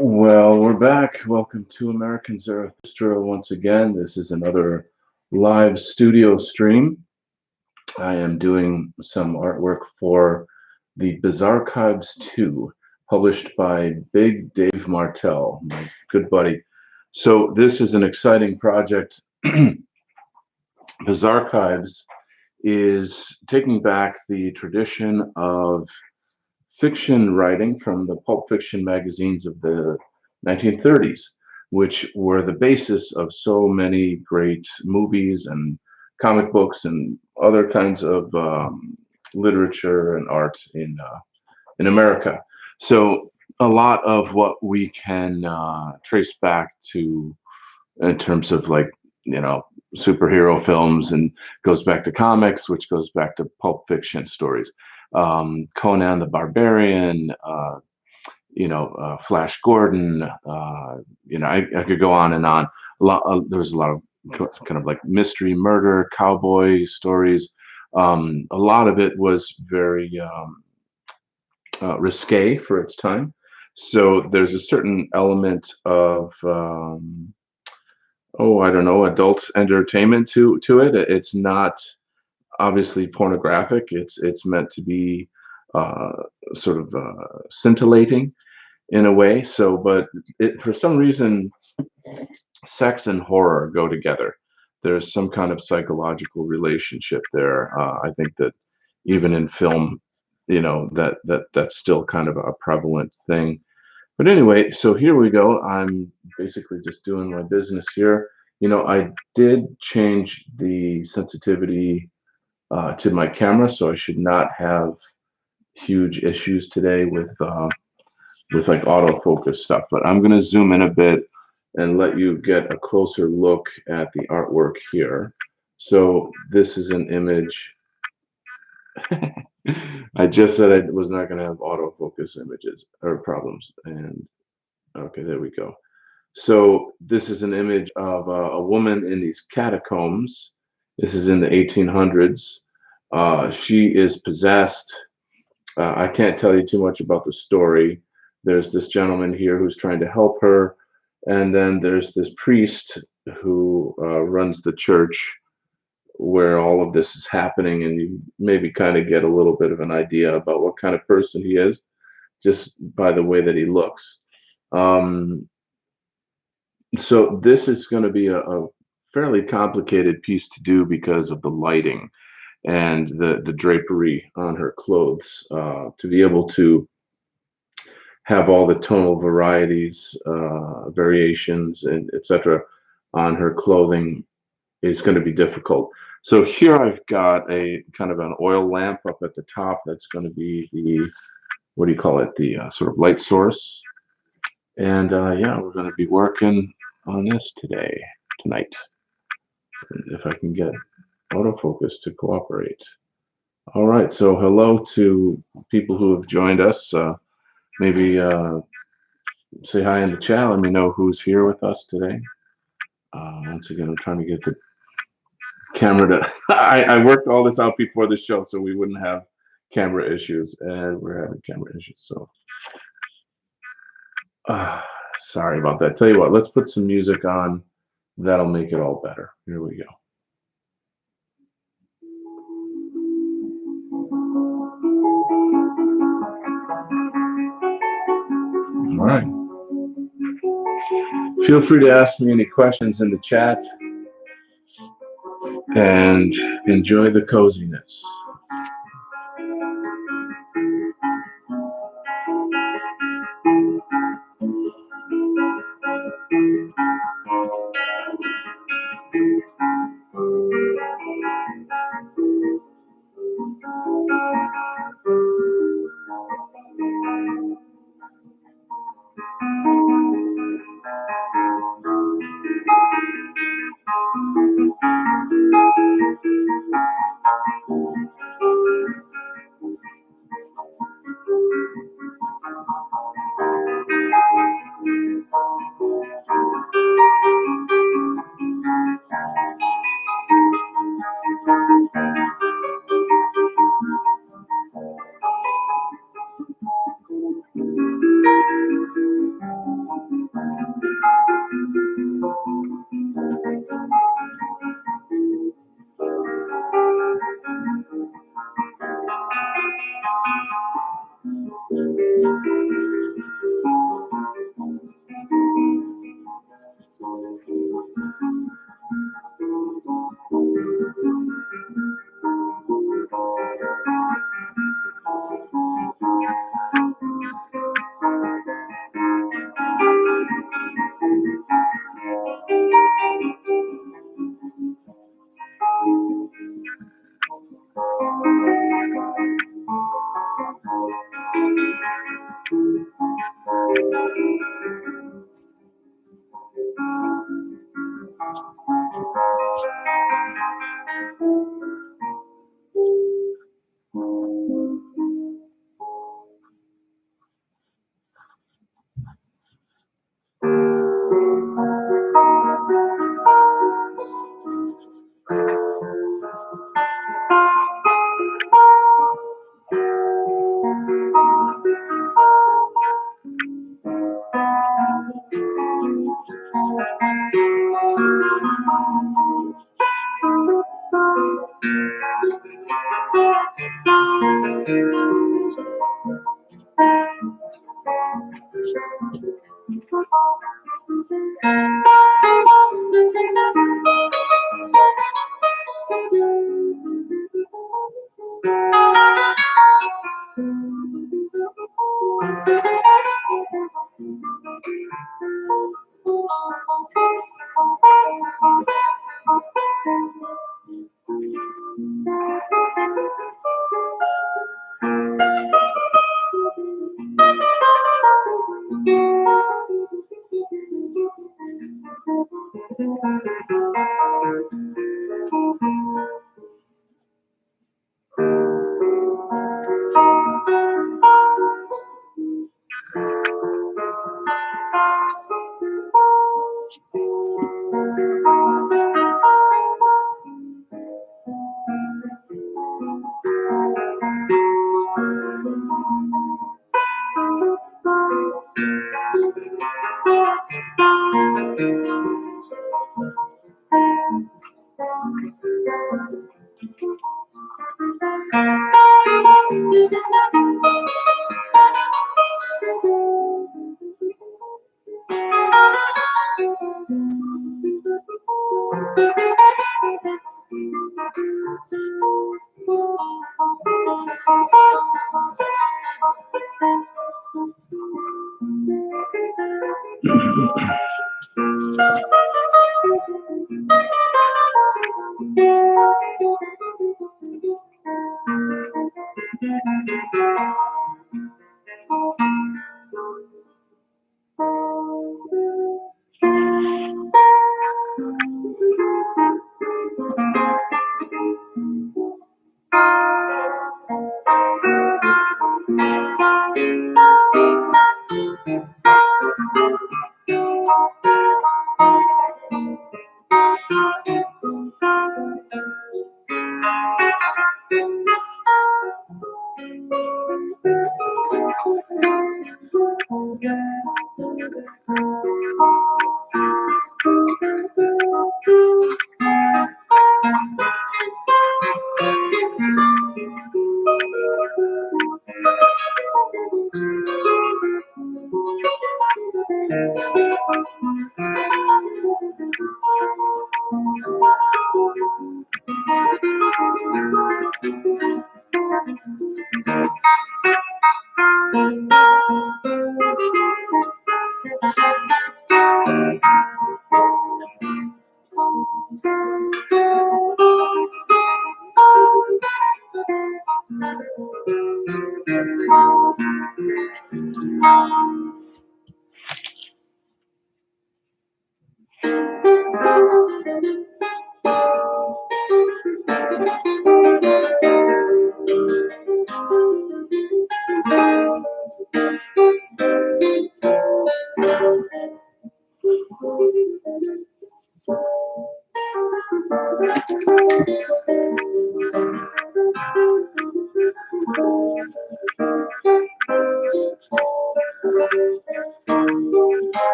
Well, we're back. Welcome to American Zarathustra once again. This is another live studio stream. I am doing some artwork for the Bizarchives 2, published by Big Dave Martell, my good buddy. So this is an exciting project. Bizarchives is taking back the tradition of fiction writing from the pulp fiction magazines of the 1930s, which were the basis of so many great movies and comic books and other kinds of literature and art in America. So a lot of what we can trace back to in terms of like superhero films and goes back to comics, which goes back to pulp fiction stories. Conan the Barbarian, Flash Gordon. I could go on and on. There was a lot of kind of like mystery, murder, cowboy stories. A lot of it was very risque for its time. So there's a certain element of I don't know, adult entertainment to it. It's not obviously pornographic. It's meant to be uh, sort of scintillating in a way. So, but for some reason, sex and horror go together. There's some kind of psychological relationship there. I think that even in film, that's still kind of a prevalent thing. But anyway, so here we go. I'm basically just doing my business here. I did change the sensitivity to my camera, so I should not have huge issues today with like autofocus stuff. But I'm going to zoom in a bit and let you get a closer look at the artwork here. So this is an image. I just said I was not going to have autofocus images or problems, and okay, there we go. So this is an image of a woman in these catacombs. This is in the 1800s. She is possessed. I can't tell you too much about the story. There's this gentleman here who's trying to help her, and then there's this priest who runs the church where all of this is happening, and you maybe kind of get a little bit of an idea about what kind of person he is just by the way that he looks. Um, so this is going to be a fairly complicated piece to do because of the lighting and the drapery on her clothes. To be able to have all the tonal varieties, variations, and etc. on her clothing is going to be difficult. So here I've got a kind of an oil lamp up at the top. That's going to be the, what do you call it? The sort of light source. And yeah, we're going to be working on this tonight. If I can get autofocus to cooperate. All right, so hello to people who have joined us. Maybe say hi in the chat. Let me know who's here with us today. Once again, I'm trying to get the camera to. I worked all this out before the show, so we wouldn't have camera issues, and we're having camera issues. So, sorry about that. Tell you what, let's put some music on. That'll make it all better. Here we go. All right. Feel free to ask me any questions in the chat and enjoy the coziness.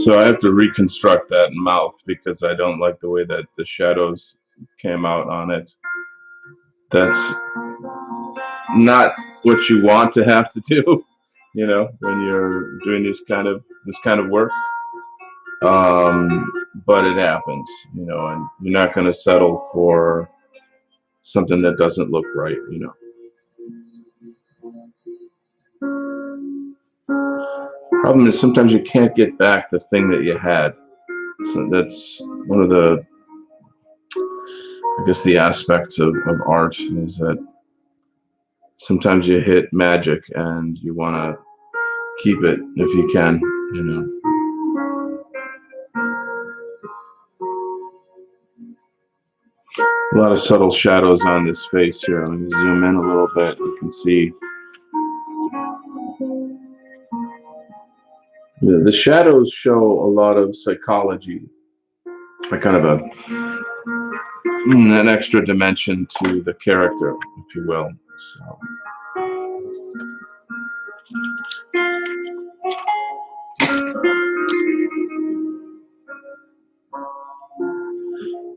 So I have to reconstruct that mouth because I don't like the way that the shadows came out on it. That's not what you want to have to do, when you're doing this kind of work. But it happens, and you're not going to settle for something that doesn't look right. Problem is sometimes you can't get back the thing that you had. So that's one of I guess, the aspects of art is that sometimes you hit magic and you want to keep it if you can. A lot of subtle shadows on this face here. Let me zoom in a little bit. You can see the shadows show a lot of psychology, a kind of an extra dimension to the character, if you will. So,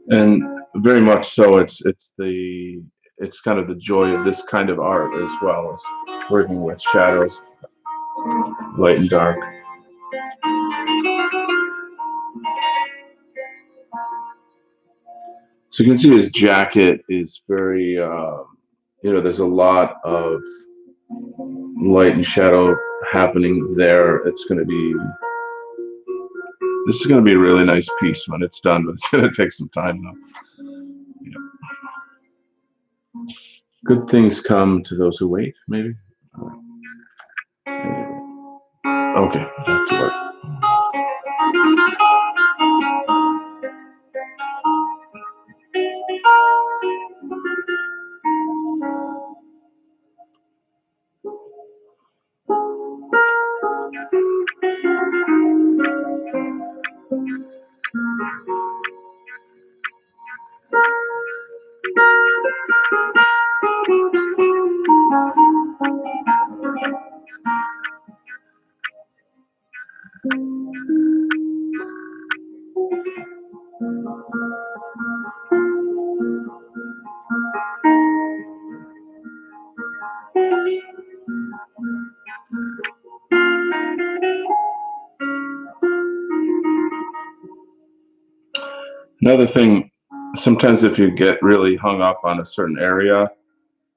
and very much so, it's kind of the joy of this kind of art as well as working with shadows, light and dark. So you can see his jacket is very, there's a lot of light and shadow happening there. This is going to be a really nice piece when it's done, but it's going to take some time though. Good things come to those who wait, maybe. Okay, back to work. Another thing, sometimes if you get really hung up on a certain area,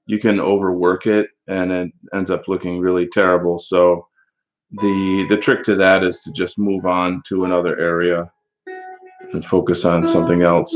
you can overwork it and it ends up looking really terrible. So the trick to that is to just move on to another area and focus on something else.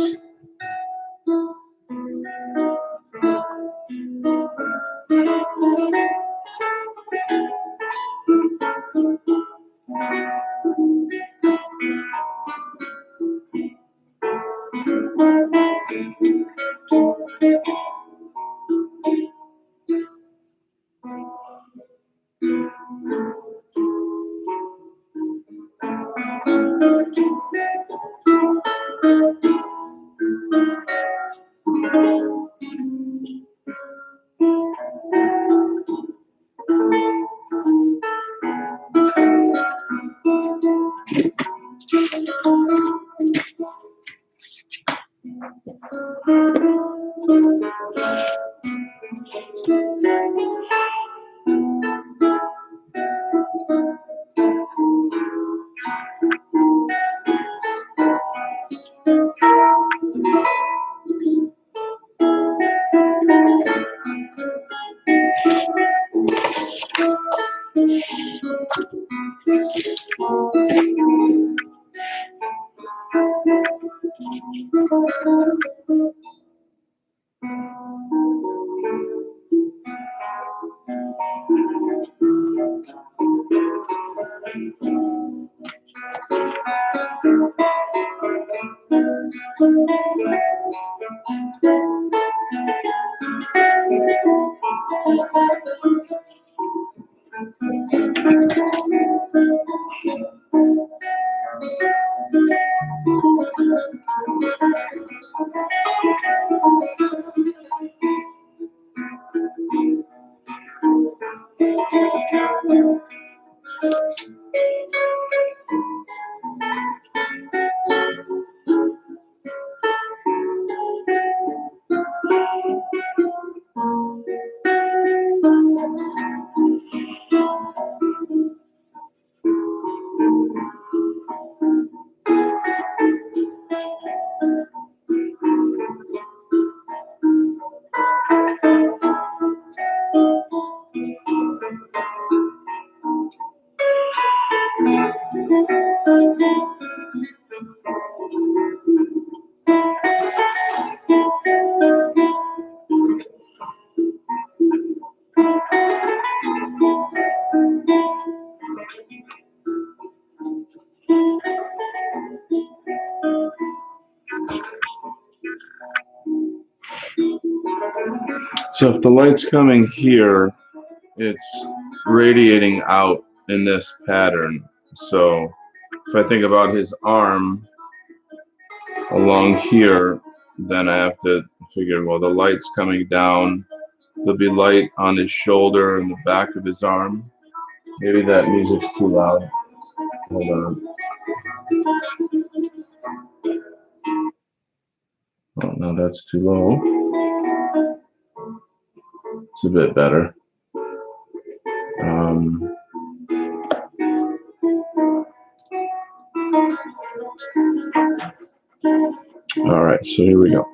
So if the light's coming here, it's radiating out in this pattern. So if I think about his arm along here, then I have to figure, well, the light's coming down. There'll be light on his shoulder and the back of his arm. Maybe that music's too loud. Hold on. Oh, no, that's too low. It's a bit better. Um, all right, so here we go.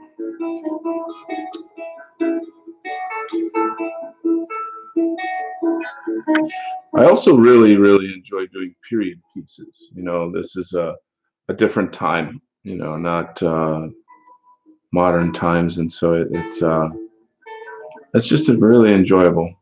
I also really enjoy doing period pieces. You know, this is a different time, you know, not modern times, and so it's just really enjoyable.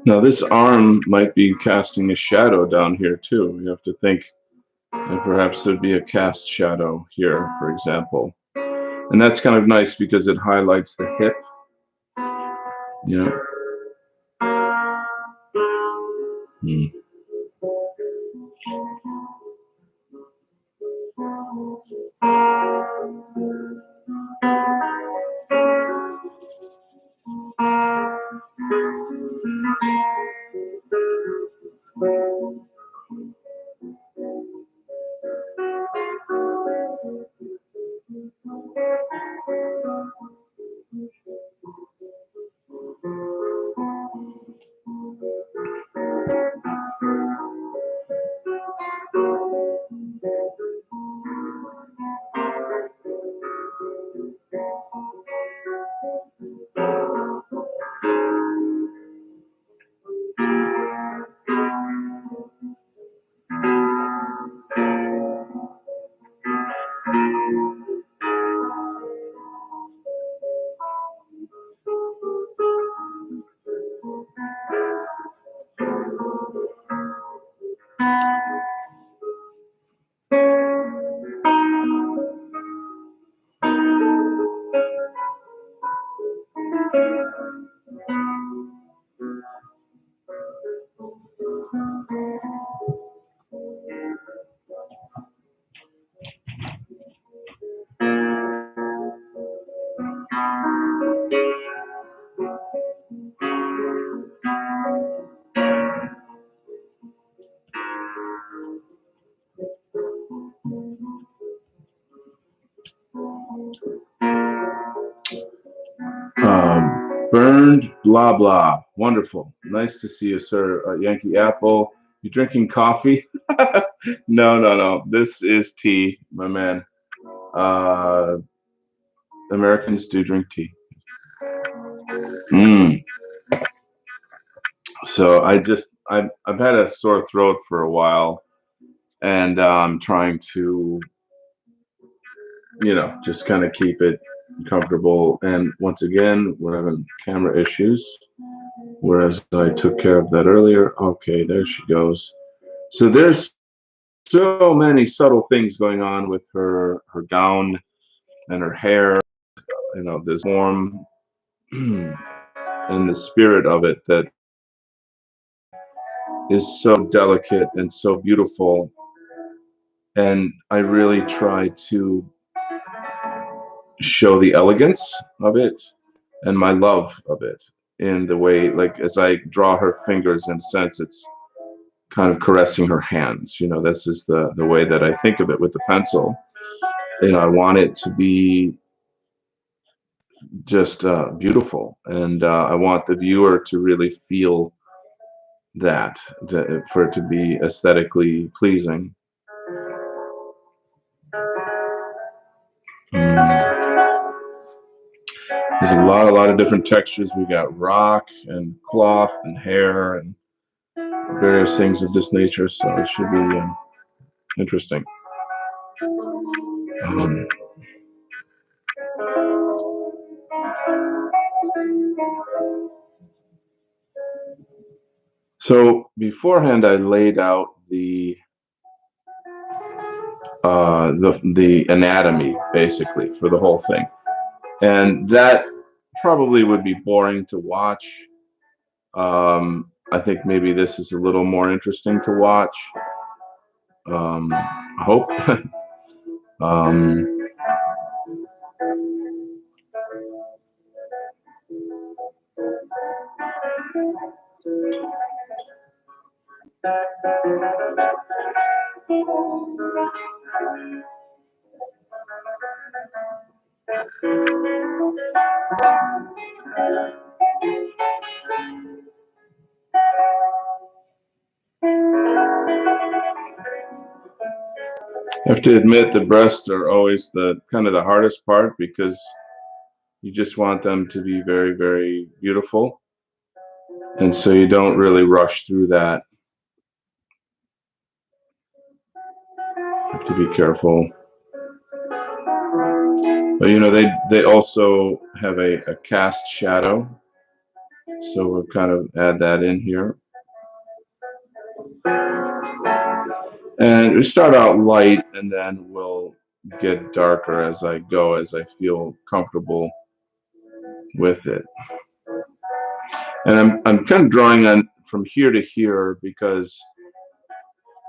Now this arm might be casting a shadow down here too. You have to think that perhaps there'd be a cast shadow here, for example. And that's kind of nice because it highlights the hip, you know. Hmm. Burned blah blah. Wonderful. Nice to see you, sir. Yankee Apple. You drinking coffee? No. This is tea, my man. Uh, Americans do drink tea. Mm. So I've had a sore throat for a while, and I'm trying to, you know, just kind of keep it comfortable. And once again, we're having camera issues. whereas I took care of that earlier. Okay, there she goes. So there's so many subtle things going on with her gown and her hair, this form and the spirit of it that is so delicate and so beautiful. And I really try to show the elegance of it and my love of it in the way, like as I draw her fingers, in a sense, it's kind of caressing her hands. This is the way that I think of it with the pencil. I want it to be just beautiful, and I want the viewer to really feel that, for it to be aesthetically pleasing. Mm. There's a lot of different textures. We got rock and cloth and hair and various things of this nature, so it should be interesting. Um, so beforehand, I laid out the anatomy basically for the whole thing, and that probably would be boring to watch. I think maybe this is a little more interesting to watch. I hope. um, I have to admit the breasts are always the kind of the hardest part, because you just want them to be very, very beautiful, and so you don't really rush through that. You have to be careful. But they also have a cast shadow, so we'll kind of add that in here. And we start out light, and then we'll get darker as I go, as I feel comfortable with it. And I'm kind of drawing on from here to here, because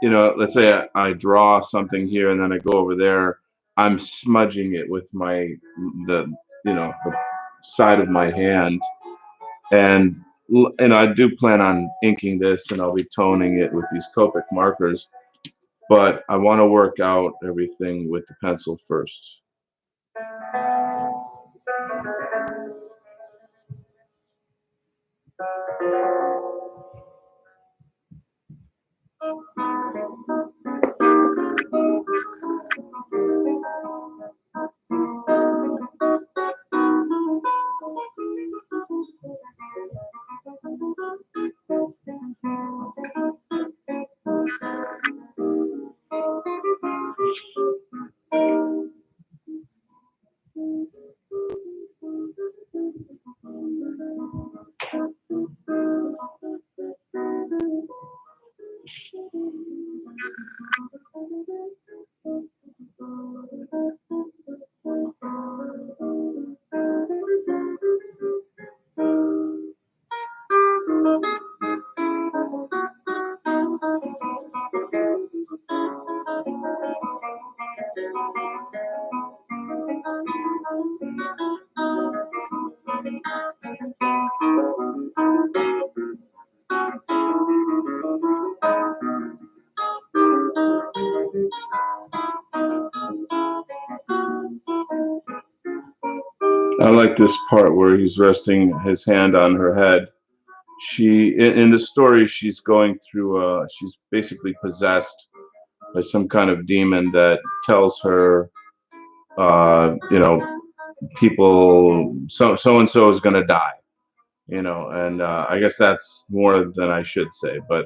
let's say I draw something here and then I go over there. I'm smudging it with the side of my hand, and I do plan on inking this, and I'll be toning it with these Copic markers. But I want to work out everything with the pencil first. I like this part where he's resting his hand on her head. In the story, she's going through she's basically possessed by some kind of demon that tells her, people, so and so is going to die, and I guess that's more than I should say. But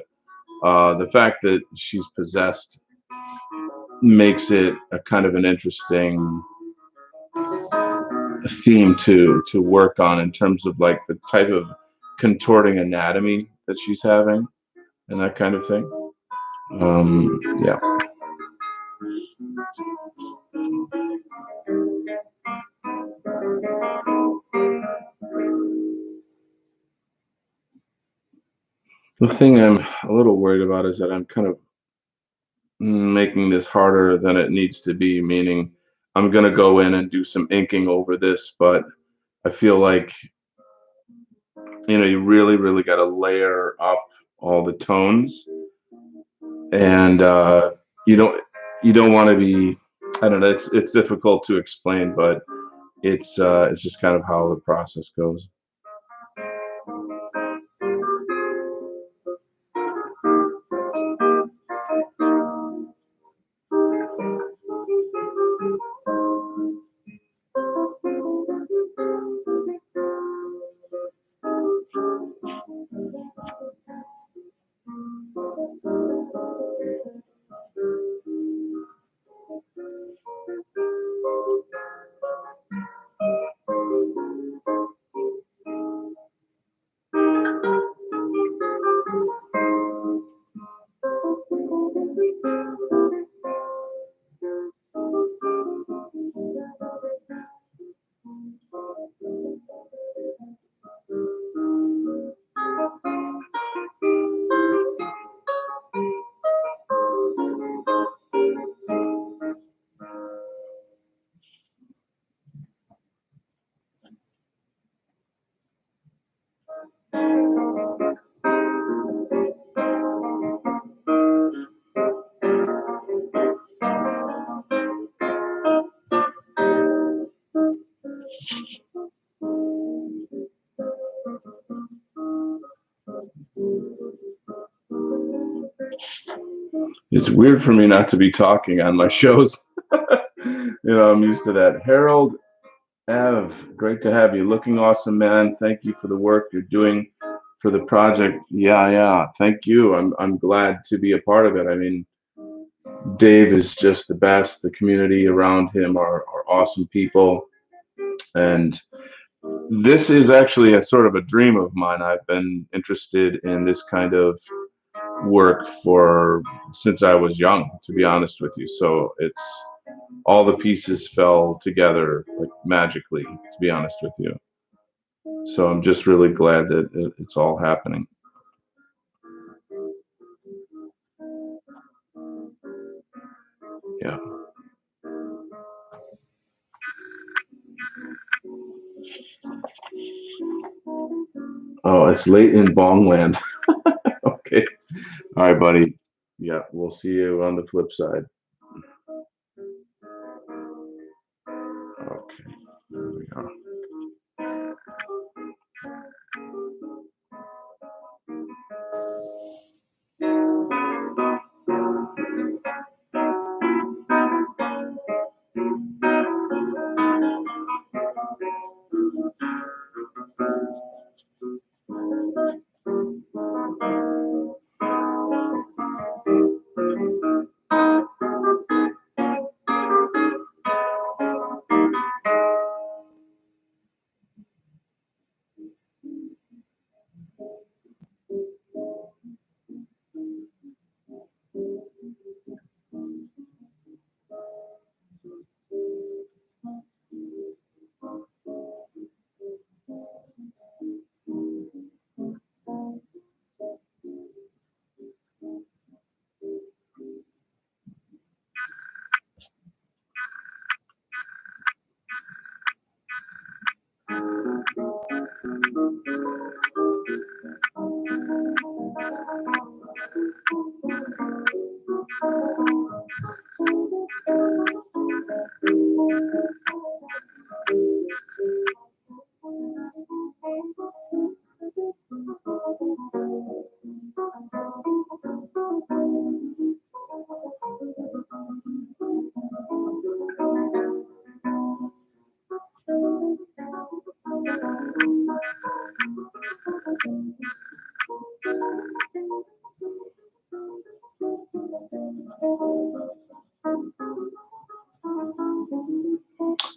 the fact that she's possessed makes it a kind of an interesting theme to work on, in terms of like the type of contorting anatomy that she's having and that kind of thing. Yeah. The thing I'm a little worried about is that I'm kind of making this harder than it needs to be, meaning I'm going to go in and do some inking over this, but I feel like, you really, really got to layer up all the tones, and you don't you don't want to be, I don't know, it's difficult to explain, but it's just kind of how the process goes. It's weird for me not to be talking on my shows. I'm used to that. Harold Ev, great to have you. Looking awesome, man. Thank you for the work you're doing for the project. Yeah, yeah. Thank you. I'm glad to be a part of it. I mean, Dave is just the best. The community around him are awesome people. And this is actually a sort of a dream of mine. I've been interested in this kind of work for since I was young, to be honest with you. So it's all the pieces fell together like magically, to be honest with you. So I'm just really glad that it's all happening. Yeah. Oh, it's late in Bongland. Okay. All right, buddy. Yeah, we'll see you on the flip side. Okay. There we go.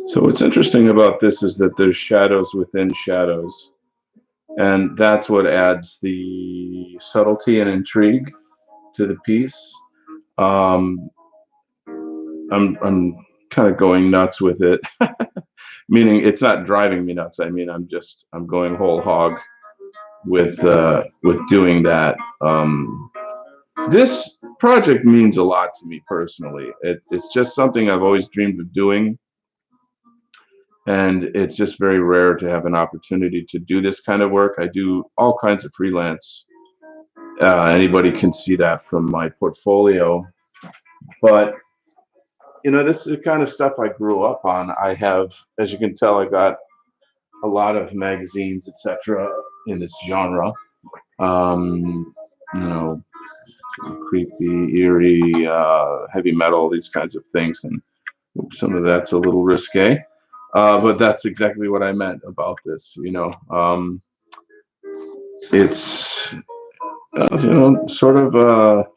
So what's interesting about this is that there's shadows within shadows. and that's what adds the subtlety and intrigue to the piece. Um, I'm kind of going nuts with it, meaning it's not driving me nuts. I mean, I'm going whole hog with doing that. This project means a lot to me personally. It's just something I've always dreamed of doing, and it's just very rare to have an opportunity to do this kind of work. I do all kinds of freelance. Anybody can see that from my portfolio, but this is the kind of stuff I grew up on. I have, as you can tell, I got a lot of magazines, etc., in this genre. Um, you know, creepy, eerie, heavy metal, these kinds of things, and some of that's a little risque. But that's exactly what I meant about this. It's sort of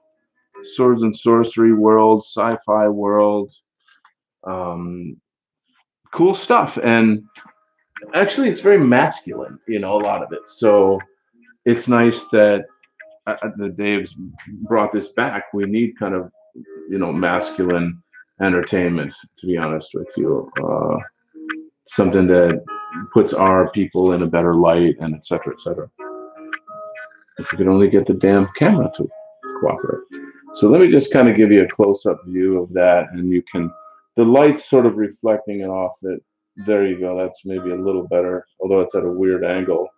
swords and sorcery world, sci-fi world, um, cool stuff, and actually, it's very masculine. A lot of it. So it's nice that the Dave's brought this back. We need kind of masculine entertainment. To be honest with you, something that puts our people in a better light, and et cetera, et cetera. If we could only get the damn camera to cooperate. So let me just kind of give you a close-up view of that, and the light's sort of reflecting it off it. There you go. That's maybe a little better, although it's at a weird angle.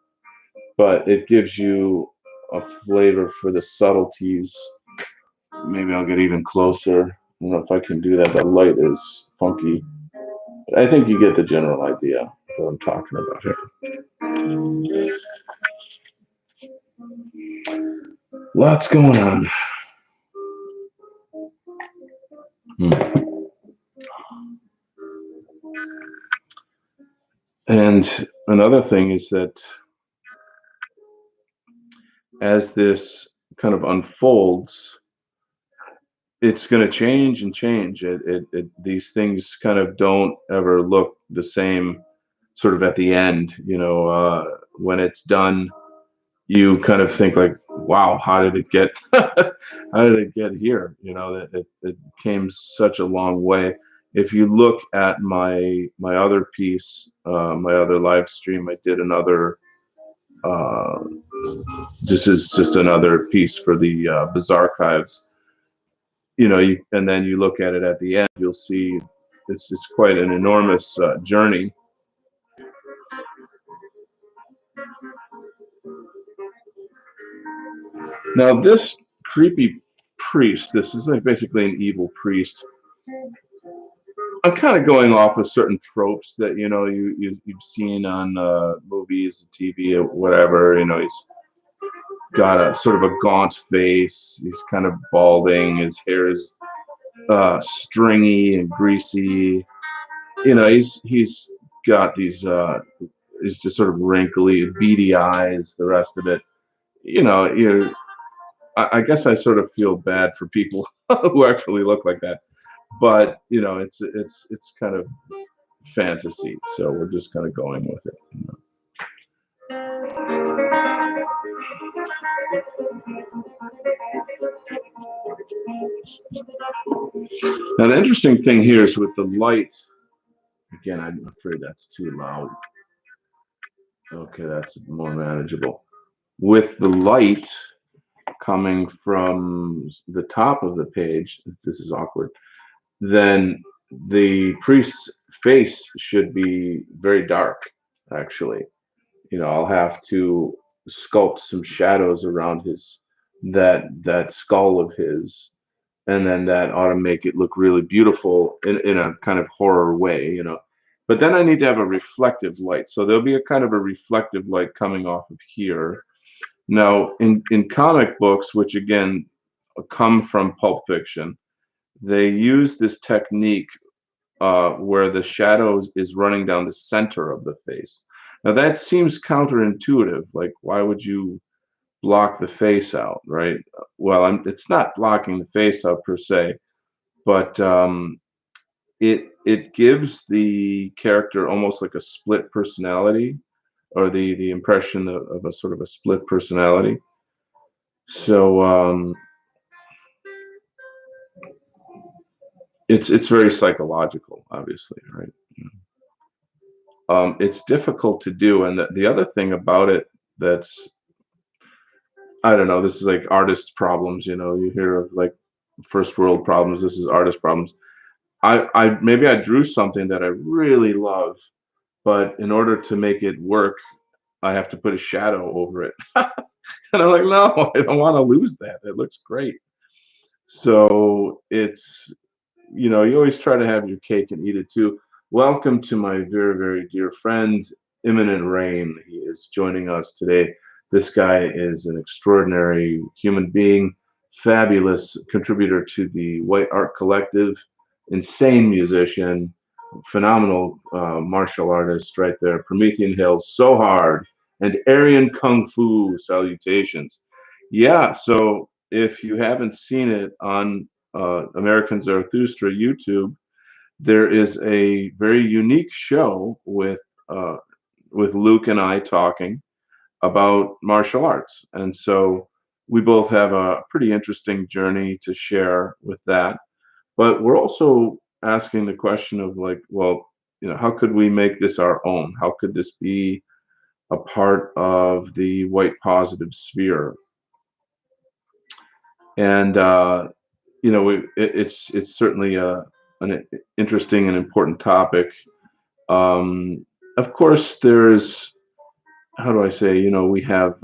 But it gives you a flavor for the subtleties. Maybe I'll get even closer. I don't know if I can do that. The light is funky. But I think you get the general idea of what I'm talking about here. Lots going on. And another thing is that as this kind of unfolds, it's going to change and change. These things kind of don't ever look the same sort of at the end. When it's done, you kind of think like, wow, how did it get how did it get here? It came such a long way. If you look at my other piece, my other live stream, I did another uh, this is just another piece for the Bizarchives. And then you look at it at the end, you'll see it's just quite an enormous journey. Now, this creepy priest, this is like basically an evil priest. I'm kind of going off of certain tropes that you've seen on movies, TV, or whatever. He's got a sort of a gaunt face. He's kind of balding. His hair is stringy and greasy. He's got these. He's just sort of wrinkly, beady eyes. The rest of it, you. I guess I sort of feel bad for people who actually look like that, but it's kind of fantasy, so we're just kind of going with it. Now the interesting thing here is with the light. Again, I'm afraid that's too loud. Okay, that's more manageable. With the light coming from the top of the page, this is awkward, then the priest's face should be very dark, actually. I'll have to sculpt some shadows around that skull of his, and then that ought to make it look really beautiful in a kind of horror way. But then I need to have a reflective light. So there'll be a kind of a reflective light coming off of here. Now, in comic books, which again come from Pulp Fiction, they use this technique where the shadow is running down the center of the face. Now that seems counterintuitive. Like, why would you block the face out, right? Well, it's not blocking the face out per se, but it gives the character almost like a split personality. or the impression of a sort of a split personality. So it's very psychological, obviously, right? It's difficult to do, and the other thing about it that's, I don't know, this is like artists' problems. You hear of like first world problems. This is artist problems. I maybe I drew something that I really love, but in order to make it work, I have to put a shadow over it. And I'm like, no, I don't want to lose that. It looks great. So you always try to have your cake and eat it too. Welcome to my very, very dear friend, Imminent Rain. He is joining us today. This guy is an extraordinary human being, fabulous contributor to the White Art Collective, insane musician, phenomenal martial artist right there. Promethean Hill, So Hard, and Aryan Kung Fu salutations. Yeah, so if you haven't seen it on American Zarathustra YouTube, there is a very unique show uh, with Luke and I talking about martial arts, and so we both have a pretty interesting journey to share with that. But we're also asking the question of like, well, how could we make this our own? How could this be a part of the white positive sphere? And it's certainly an interesting and important topic. Um, of course, there's, how do I say, we have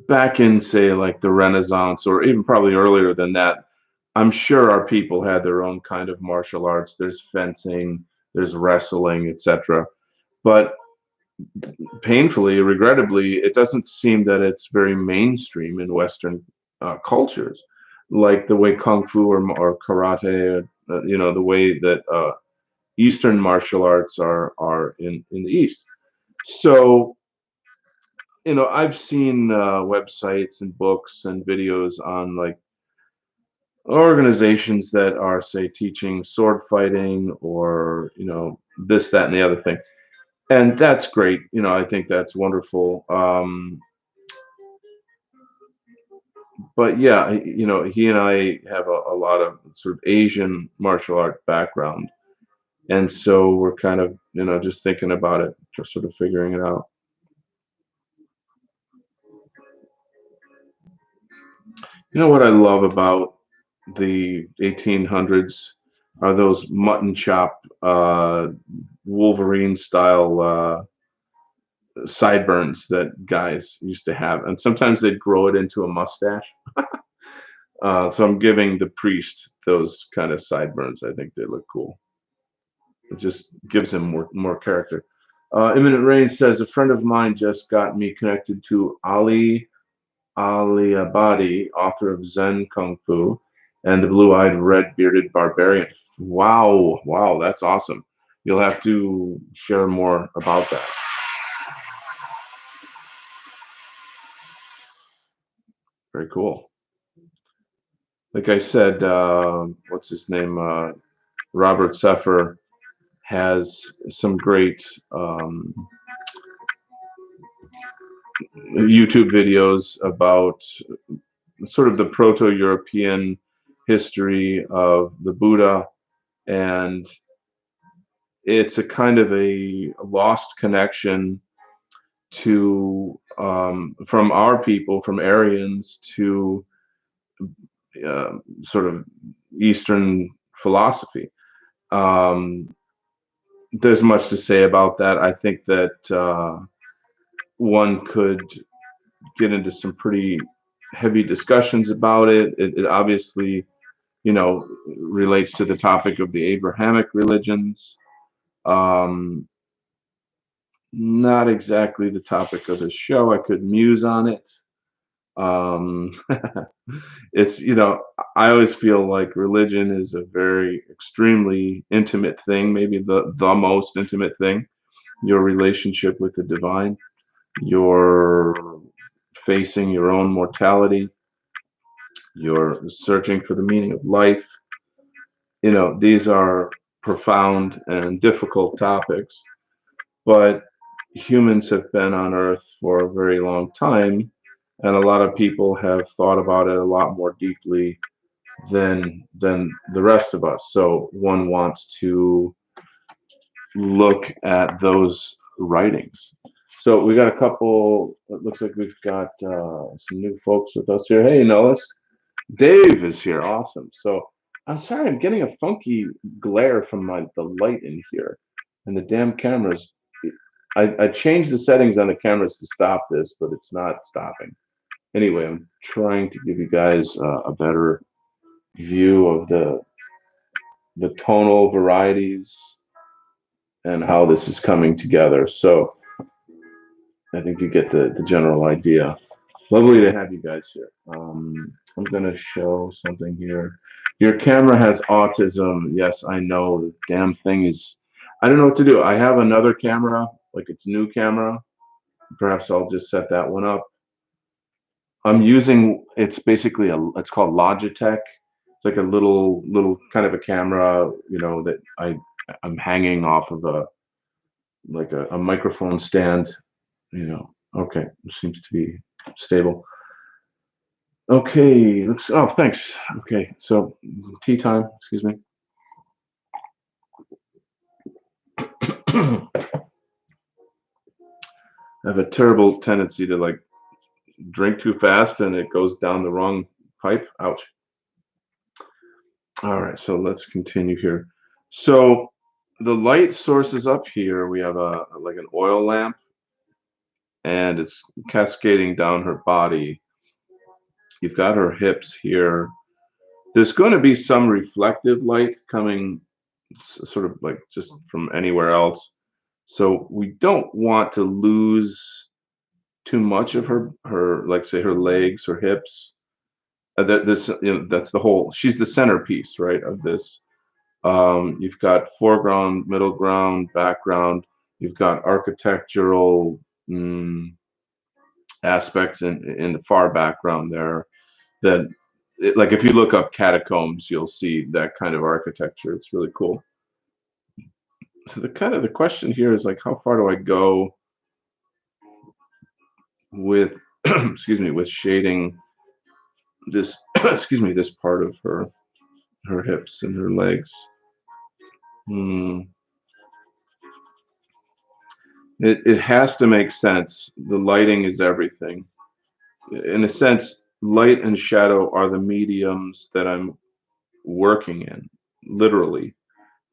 back in, say, like the Renaissance, or even probably earlier than that. I'm sure our people had their own kind of martial arts. There's fencing, there's wrestling, etc. But painfully, regrettably, it doesn't seem that it's very mainstream in Western cultures, like the way kung fu or karate, the way that Eastern martial arts are in the East. So, I've seen websites and books and videos on like organizations that are, say, teaching sword fighting or this, that, and the other thing, and that's great. I think that's wonderful. But yeah, he and I have a lot of sort of Asian martial art background, and so we're kind of just thinking about it, just sort of figuring it out. What I love about the 1800s are those mutton chop, Wolverine style sideburns that guys used to have, and sometimes they'd grow it into a mustache. So I'm giving the priest those kind of sideburns. I think they look cool. It just gives him more character. Imminent Rain says a friend of mine just got me connected to Ali Abadi, author of Zen Kung Fu, and the blue-eyed, red-bearded barbarian. Wow, wow, that's awesome. You'll have to share more about that. Very cool. Like I said, what's his name? Robert Seffer has some great YouTube videos about sort of the Proto-European history of the Buddha, and it's a kind of a lost connection to from our people, from Aryans to sort of Eastern philosophy. Um, there's much to say about that. I think that one could get into some pretty heavy discussions about it. It obviously, relates to the topic of the Abrahamic religions. Um, Not exactly the topic of the show. I could muse on it. Um, it's, I always feel like religion is a very extremely intimate thing, maybe the most intimate thing. Your relationship with the divine, your facing your own mortality, you're searching for the meaning of life. These are profound and difficult topics, but humans have been on Earth for a very long time, and a lot of people have thought about it a lot more deeply than the rest of us. So one wants to look at those writings. So we got a couple. It looks like we've got some new folks with us here. Hey, Nellis, Dave is here. Awesome. So I'm sorry, I'm getting a funky glare from the light in here, and the damn cameras. I changed the settings on the cameras to stop this, but it's not stopping. Anyway, I'm trying to give you guys a better view of the tonal varieties and how this is coming together. So I think you get the general idea. Lovely to have you guys here. I'm going to show something here. Your camera has autism. Yes, I know. The damn thing is, I don't know what to do. I have another camera, like it's new camera. Perhaps I'll just set that one up. I'm using, it's basically it's called Logitech. It's like a little kind of a camera, that I'm hanging off of like a microphone stand, Okay, it seems to be stable. Okay, oh, thanks. Okay, so tea time, excuse me. I have a terrible tendency to like drink too fast and it goes down the wrong pipe. Ouch. All right, so let's continue here. So the light source is up here. We have like an oil lamp and it's cascading down her body. You've got her hips here. There's going to be some reflective light coming sort of like just from anywhere else. So we don't want to lose too much of her like say her legs, her hips. That's the whole. She's the centerpiece, right, of this. You've got foreground, middle ground, background. You've got architectural aspects in the far background there. That, like, if you look up catacombs, you'll see that kind of architecture. It's really cool. So the question here is like, how far do I go with excuse me, with shading this excuse me, this part of her hips and her legs. It has to make sense. The lighting is everything. In a sense, light and shadow are the mediums that I'm working in, literally.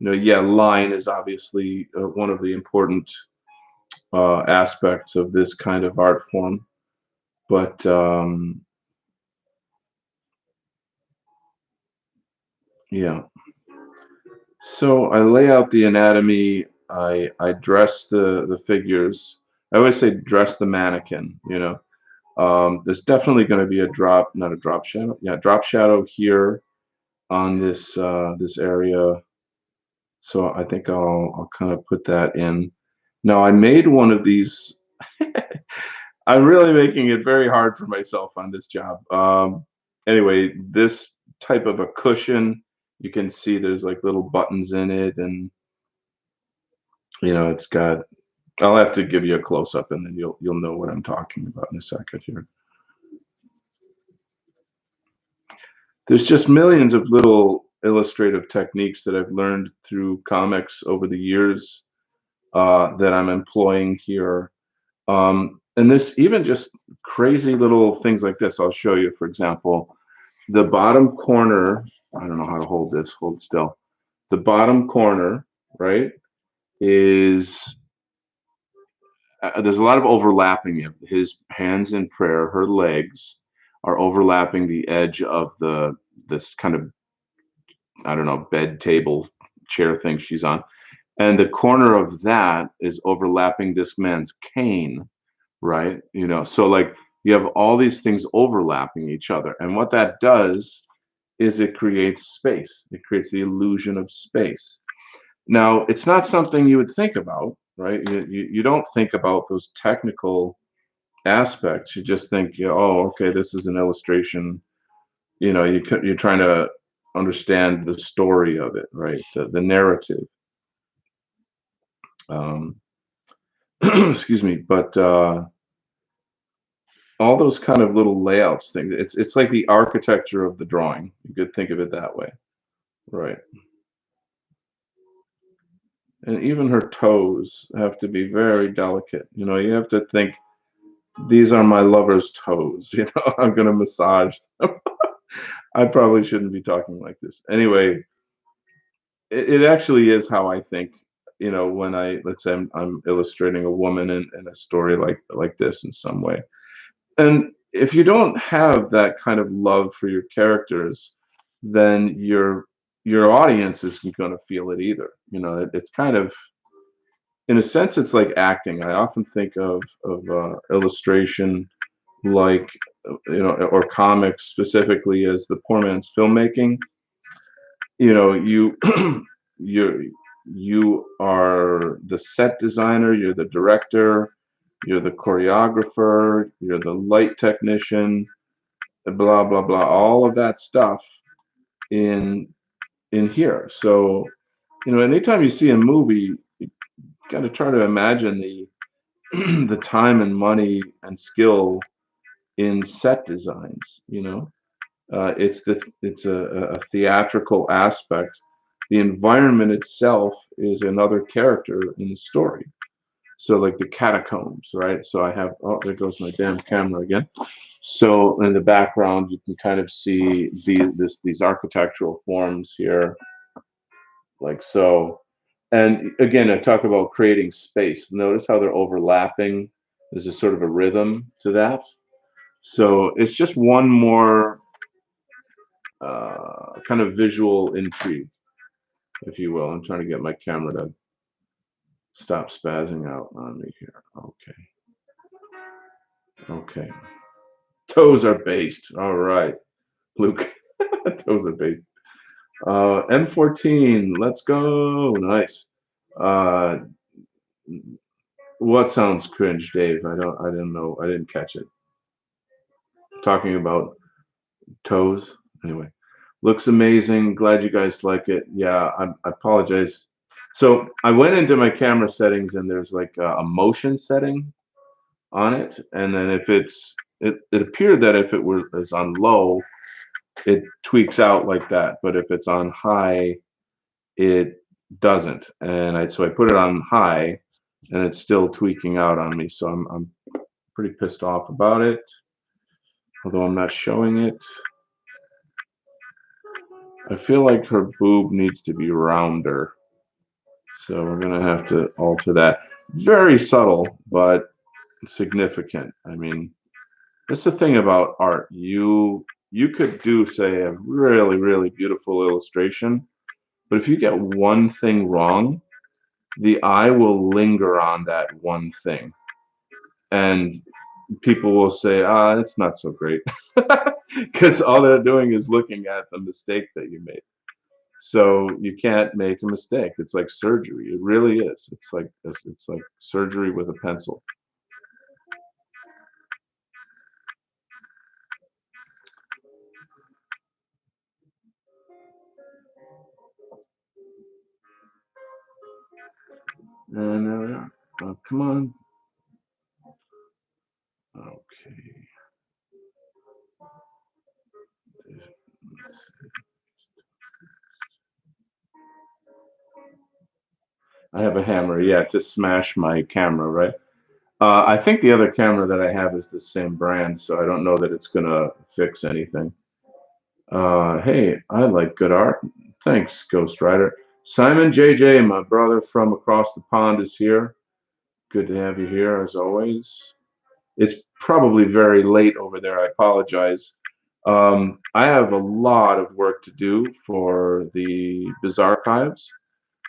Yeah, line is obviously one of the important aspects of this kind of art form, but yeah. So I lay out the anatomy. I dress the figures. I always say dress the mannequin. There's definitely going to be a drop, not a drop shadow. Yeah, drop shadow here on this area. So I think I'll kind of put that in. Now I made one of these. I'm really making it very hard for myself on this job. Anyway, this type of a cushion, you can see there's like little buttons in it, and it's got. I'll have to give you a close up, and then you'll know what I'm talking about in a second here. There's just millions of little illustrative techniques that I've learned through comics over the years that I'm employing here. And this, even just crazy little things like this, I'll show you. For example, the bottom corner, I don't know how to hold this, hold still. The bottom corner, right, is there's a lot of overlapping of his hands in prayer. Her legs are overlapping the edge of this kind of, I don't know, bed, table, chair thing she's on, and the corner of that is overlapping this man's cane, right? So like you have all these things overlapping each other, and what that does is it creates space. It creates the illusion of space. Now, it's not something you would think about, right? You don't think about those technical aspects. You just think, oh, okay, this is an illustration. You're trying to understand the story of it, right? The narrative. Um, Excuse me, but all those kind of little layouts things. It's like the architecture of the drawing. You could think of it that way, right? And even her toes have to be very delicate. You know, you have to think these are my lover's toes. You know, I'm gonna massage them. I probably shouldn't be talking like this. Anyway, it actually is how I think. You know, when let's say I'm illustrating a woman in a story like this in some way. And if you don't have that kind of love for your characters, then your audience isn't going to feel it either. You know, it's kind of, in a sense, it's like acting. I often think of illustration like, you know, or comics specifically as the poor man's filmmaking. You know, you you are the set designer, you're the director, you're the choreographer, you're the light technician, blah blah blah, all of that stuff in here. So, you know, anytime you see a movie, you got to try to imagine the the time and money and skill in set designs. You know, it's a theatrical aspect. The environment itself is another character in the story. So like the catacombs, right? So I have, oh, there goes my damn camera again. So in the background, you can kind of see these architectural forms here, like so. And again, I talk about creating space. Notice how they're overlapping. There's a sort of a rhythm to that. So it's just one more kind of visual intrigue, if you will. I'm trying to get my camera to stop spazzing out on me here. Okay, okay. Toes are based. All right, Luke. Toes are based. M14, let's go. Nice. Uh, what sounds cringe, Dave? I didn't know. I didn't catch it. Talking about toes. Anyway, looks amazing. Glad you guys like it. Yeah, I apologize. So I went into my camera settings and there's like a motion setting on it, and then if it appeared that if it was on low, it tweaks out like that, but if it's on high, it doesn't. And I put it on high, and it's still tweaking out on me. So I'm pretty pissed off about it. Although I'm not showing it. I feel like her boob needs to be rounder. So we're gonna have to alter that. Very subtle, but significant. I mean, that's the thing about art. You could do, say, a really, really beautiful illustration, but if you get one thing wrong, the eye will linger on that one thing. And people will say, ah, it's not so great. Because all they're doing is looking at the mistake that you made. So you can't make a mistake. It's like surgery. It really is. It's like surgery with a pencil. And there we are. Come on. Okay. I have a hammer, yeah, to smash my camera, right? I think the other camera that I have is the same brand, so I don't know that it's gonna fix anything. Hey, I like good art. Thanks, Ghost Rider. Simon JJ, my brother from across the pond, is here. Good to have you here, as always. It's probably very late over there. I apologize. I have a lot of work to do for the Bizarchives,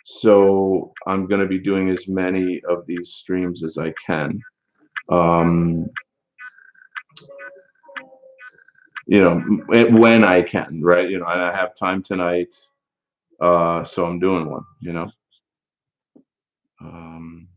so I'm going to be doing as many of these streams as I can. Um, you know, when I can, right? You know, and I have time tonight, so I'm doing one. You know. Um,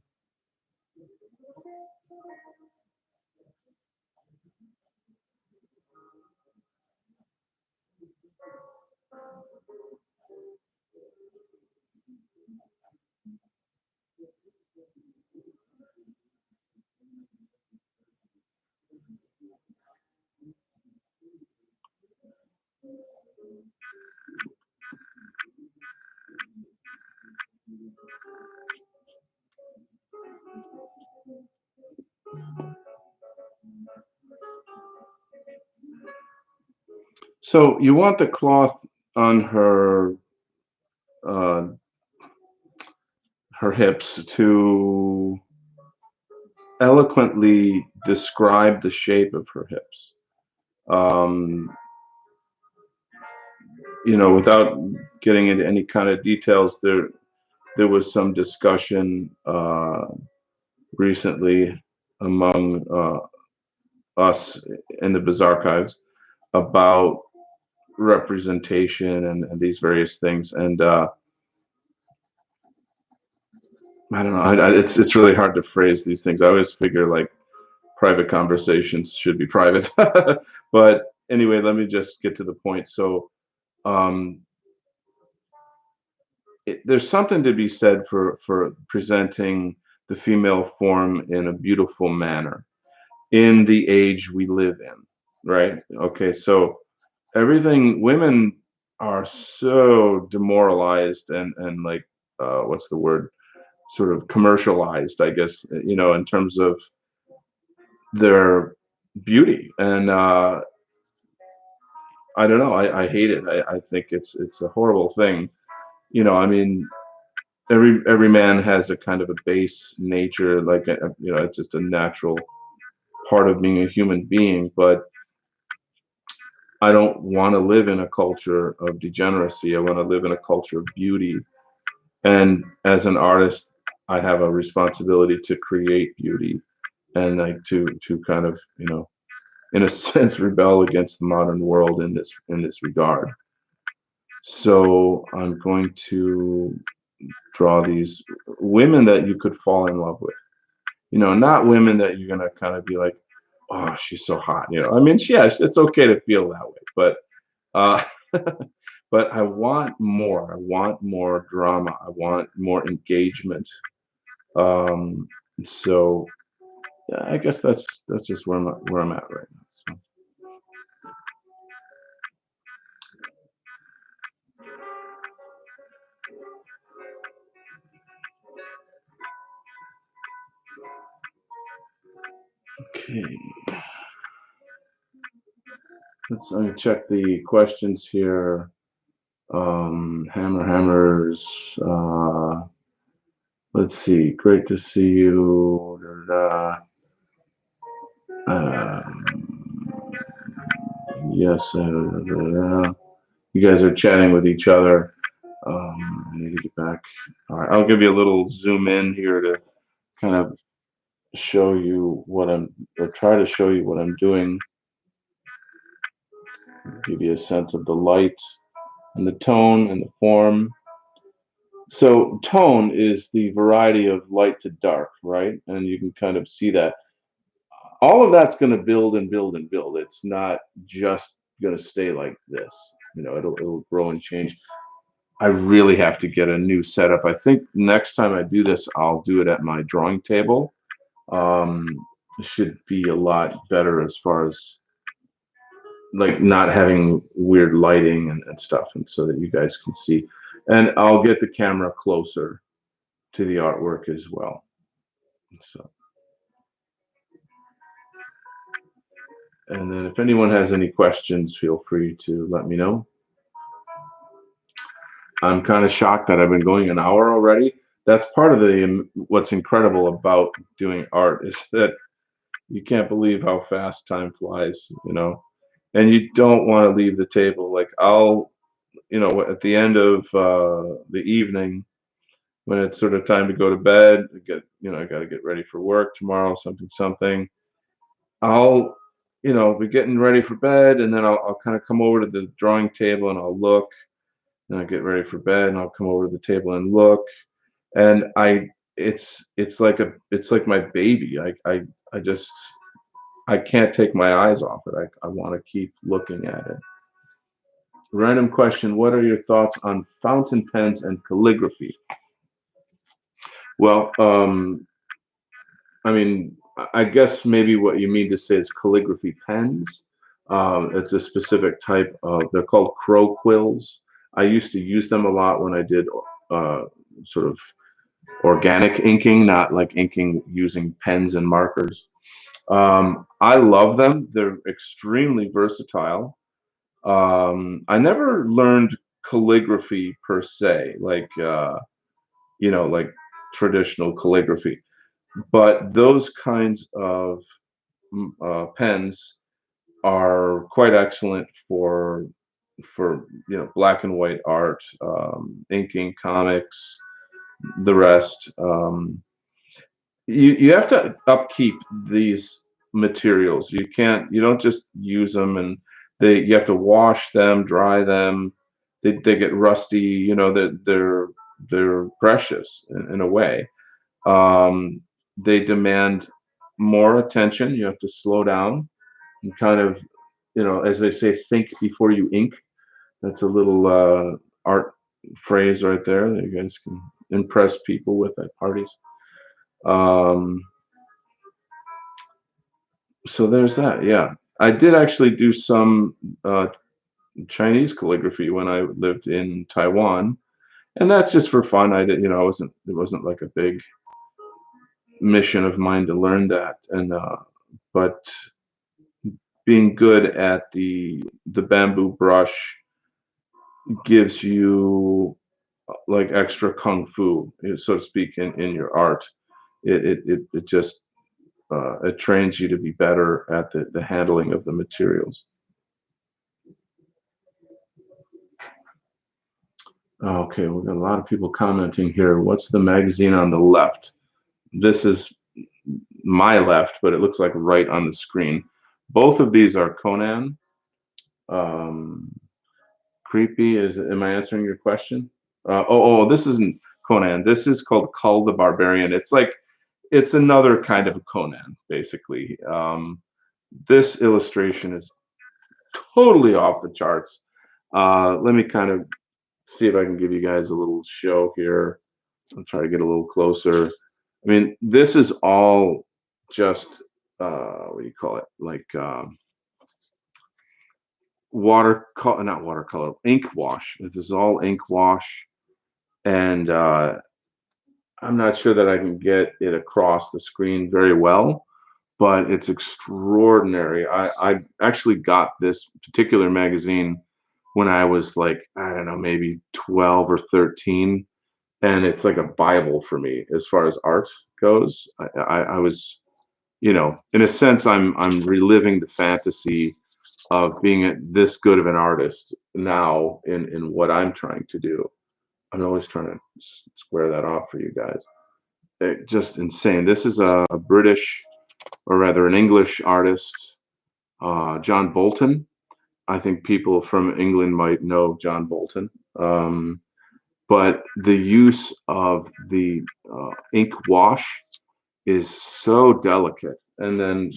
So you want the cloth on uh, her hips to eloquently describe the shape of her hips. Um, without getting into any kind of details, there was some discussion recently among us in the Bizarchives about representation and these various things. And I don't know. It's really hard to phrase these things. I always figure like private conversations should be private. But anyway, let me just get to the point. So um, there's something to be said for presenting the female form in a beautiful manner in the age we live in, right? Okay, so everything women are so demoralized and like what's the word? Sort of commercialized, I guess, in terms of their beauty. And I don't know, I hate it. I think it's a horrible thing. I mean, every man has a kind of a base nature, like it's just a natural part of being a human being. But I don't want to live in a culture of degeneracy. I want to live in a culture of beauty. And as an artist, I have a responsibility to create beauty and like to kind of in a sense rebel against the modern world in this regard. So I'm going to draw these women that you could fall in love with. Not women that you're gonna kind of be like, oh, she's so hot. I mean, yeah, it's okay to feel that way, but uh, but I want more. I want more drama. I want more engagement. Um, so yeah, I guess that's just where I'm at right now. So okay, let me check the questions here. Hammers. Let's see. Great to see you. Da, da, da. Yes. You guys are chatting with each other. I need to get back. All right. I'll give you a little zoom in here to kind of show you or try to show you what I'm doing. Give you a sense of the light and the tone and the form. So tone is the variety of light to dark, right? And you can kind of see that all of that's going to build and build and build. It's not just going to stay like this. It'll grow and change. I really have to get a new setup. I think next time I do this, I'll do it at my drawing table. Um, it should be a lot better as far as like not having weird lighting and stuff, and so that you guys can see. And I'll get the camera closer to the artwork as well. So, and then if anyone has any questions, feel free to let me know. I'm kind of shocked that I've been going an hour already. That's part of the what's incredible about doing art is that you can't believe how fast time flies. And you don't want to leave the table. Like at the end of the evening, when it's sort of time to go to bed, I got to get ready for work tomorrow, something. I'll be getting ready for bed, and then I'll kind of come over to the drawing table and I'll look, and I get ready for bed, and I'll come over to the table and look, and it's like my baby. I can't take my eyes off it. I want to keep looking at it. Random question: what are your thoughts on fountain pens and calligraphy? Well, I mean, I guess maybe what you mean to say is calligraphy pens. It's a specific type of, they're called crow quills. I used to use them a lot when I did uh, sort of organic inking, not like inking using pens and markers. I love them. They're extremely versatile. I never learned calligraphy per se, like like traditional calligraphy, but those kinds of pens are quite excellent for black and white art, inking comics, the rest. You have to upkeep these materials. You don't just use them, and you have to wash them, dry them. They get rusty. That they're precious in a way. Um, they demand more attention. You have to slow down and kind of, as they say, think before you ink. That's a little art phrase right there that you guys can impress people with at parties. Um, so there's that. Yeah, I did actually do some uh, Chinese calligraphy when I lived in Taiwan, and that's just for fun. I did, I wasn't. It wasn't like a big mission of mine to learn that, and but being good at the bamboo brush gives you like extra kung fu, so to speak, in your art. It just it trains you to be better at the handling of the materials. Okay, we've got a lot of people commenting here. What's the magazine on the left? This is my left, but it looks like right on the screen. Both of these are Conan. Um, Creepy is. Am I answering your question? This isn't Conan. This is called Cull the Barbarian. It's another kind of a Conan, basically. This illustration is totally off the charts. Let me kind of see if I can give you guys a little show here. I'll try to get a little closer. I mean, this is all just what do you call it? Like watercolor, not watercolor, ink wash. This is all ink wash, and I'm not sure that I can get it across the screen very well, but it's extraordinary. I actually got this particular magazine when I was like, I don't know, maybe 12 or 13, and it's like a Bible for me as far as art goes. I was, in a sense, I'm reliving the fantasy of being this good of an artist now in what I'm trying to do. I'm always trying to square that off for you guys. Just insane. This is a British, or rather an English artist, John Bolton. I think people from England might know John Bolton. But the use of the ink wash is so delicate. And then,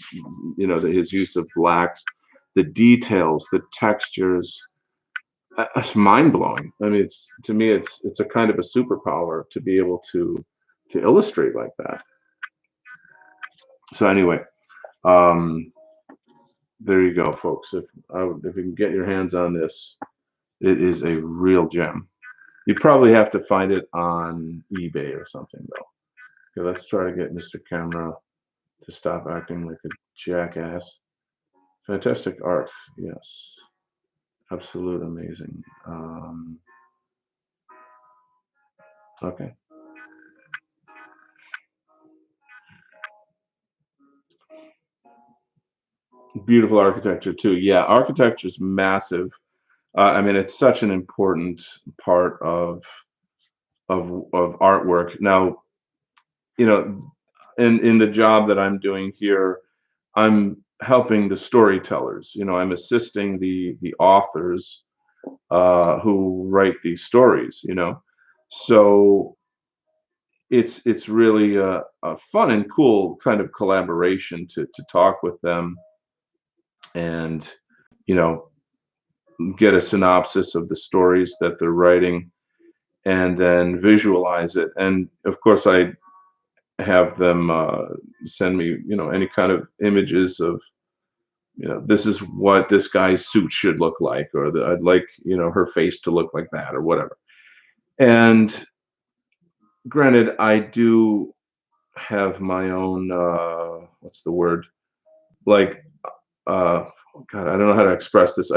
his use of blacks, the details, the textures, it's mind blowing. I mean, to me, it's a kind of a superpower to be able to illustrate like that. So anyway, um, there you go, folks. If you can get your hands on this, it is a real gem. You probably have to find it on eBay or something, though. Okay, let's try to get Mr. Camera to stop acting like a jackass. Fantastic art, yes, absolute amazing. Okay, beautiful architecture too. Yeah, architecture is massive. I mean, it's such an important part of artwork. Now, you know, in the job that I'm doing here, I'm helping the storytellers. I'm assisting the authors who write these stories. So it's really a fun and cool kind of collaboration to talk with them and you know get a synopsis of the stories that they're writing and then visualize it. And of course, I have them send me any kind of images of this is what this guy's suit should look like, or I'd like her face to look like that, or whatever. And granted, I do have my own what's the word, like oh God, I don't know how to express this.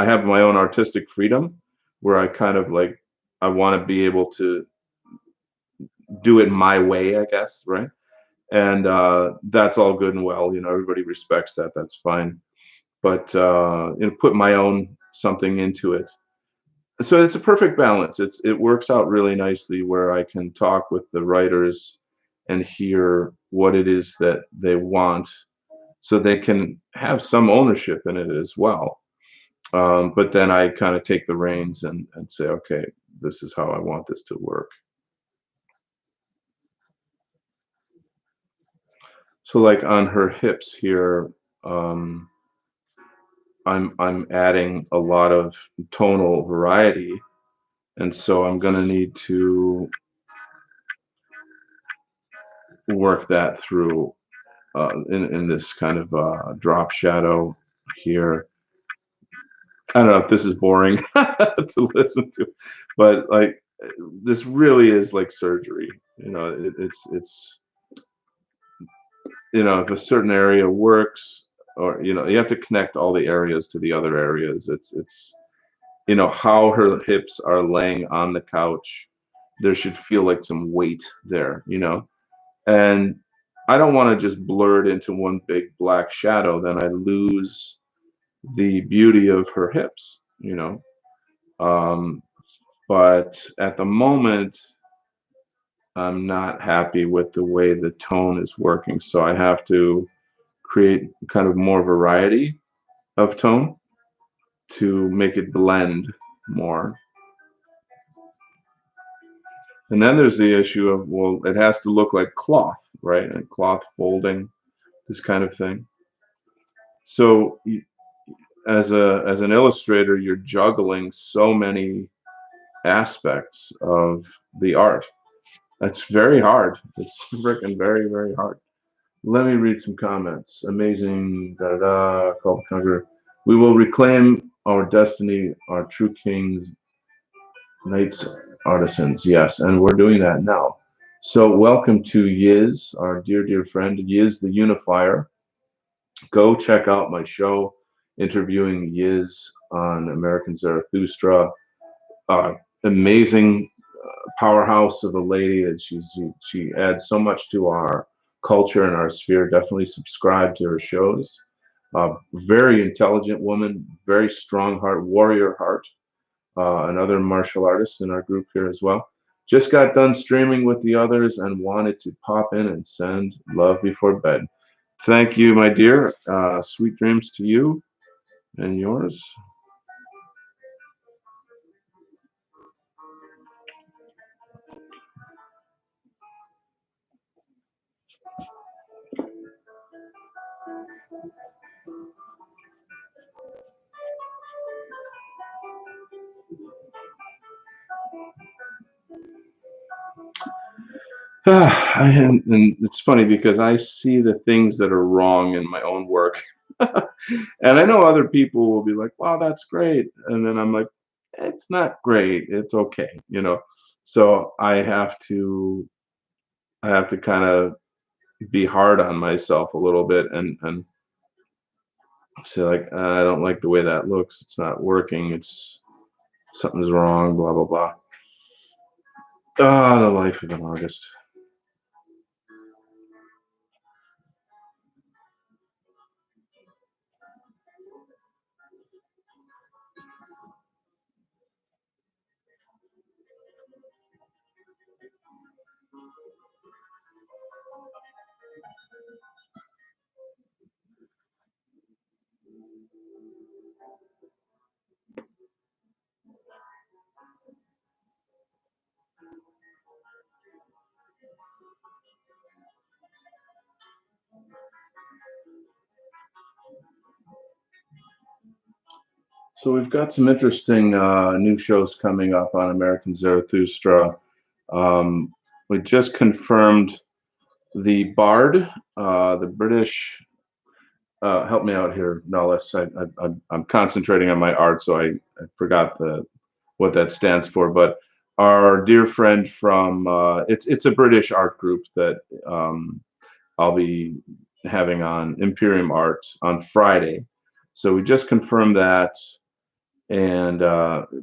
I have my own artistic freedom where I kind of like I want to be able to do it my way, I guess, right? And that's all good and well. Everybody respects that. That's fine. But put my own something into it. So it's a perfect balance. It works out really nicely where I can talk with the writers and hear what it is that they want, so they can have some ownership in it as well. But then I kind of take the reins and say, okay, this is how I want this to work. So like on her hips here, um, I'm adding a lot of tonal variety, and so I'm gonna need to work that through in this kind of drop shadow here. I don't know if this is boring to listen to, but like this really is like surgery. It's if a certain area works, or you have to connect all the areas to the other areas. It's how her hips are laying on the couch. There should feel like some weight there. And I don't want to just blur it into one big black shadow. Then I lose the beauty of her hips. Um, but at the moment, I'm not happy with the way the tone is working. So I have to create kind of more variety of tone to make it blend more. And then there's the issue of, well, it has to look like cloth, right? And cloth folding, this kind of thing. So as an illustrator, you're juggling so many aspects of the art. That's very hard. It's freaking very, very hard. Let me read some comments. Amazing, da da da, called conquer. We will reclaim our destiny, our true kings, knights, artisans. Yes, and we're doing that now. So welcome to Yiz, our dear, dear friend, Yiz the Unifier. Go check out my show, interviewing Yiz on American Zarathustra. Amazing powerhouse of a lady, and she adds so much to our culture and our sphere. Definitely subscribe to her shows. Very intelligent woman, very strong heart, warrior heart. Another martial artist in our group here as well. Just got done streaming with the others and wanted to pop in and send love before bed. Thank you, my dear. Sweet dreams to you and yours. And it's funny because I see the things that are wrong in my own work. And I know other people will be like, wow, that's great. And then I'm like, it's not great. It's okay. So I have to kind of be hard on myself a little bit and say like, I don't like the way that looks. It's not working. Something's wrong, blah, blah, blah. Ah, the life of an artist. So we've got some interesting new shows coming up on American Zarathustra. Um, we just confirmed the Bard, the British. Help me out here, Nellis. I'm concentrating on my art, so I forgot what that stands for. But our dear friend from it's a British art group that I'll be having on Imperium Arts on Friday. So we just confirmed that. and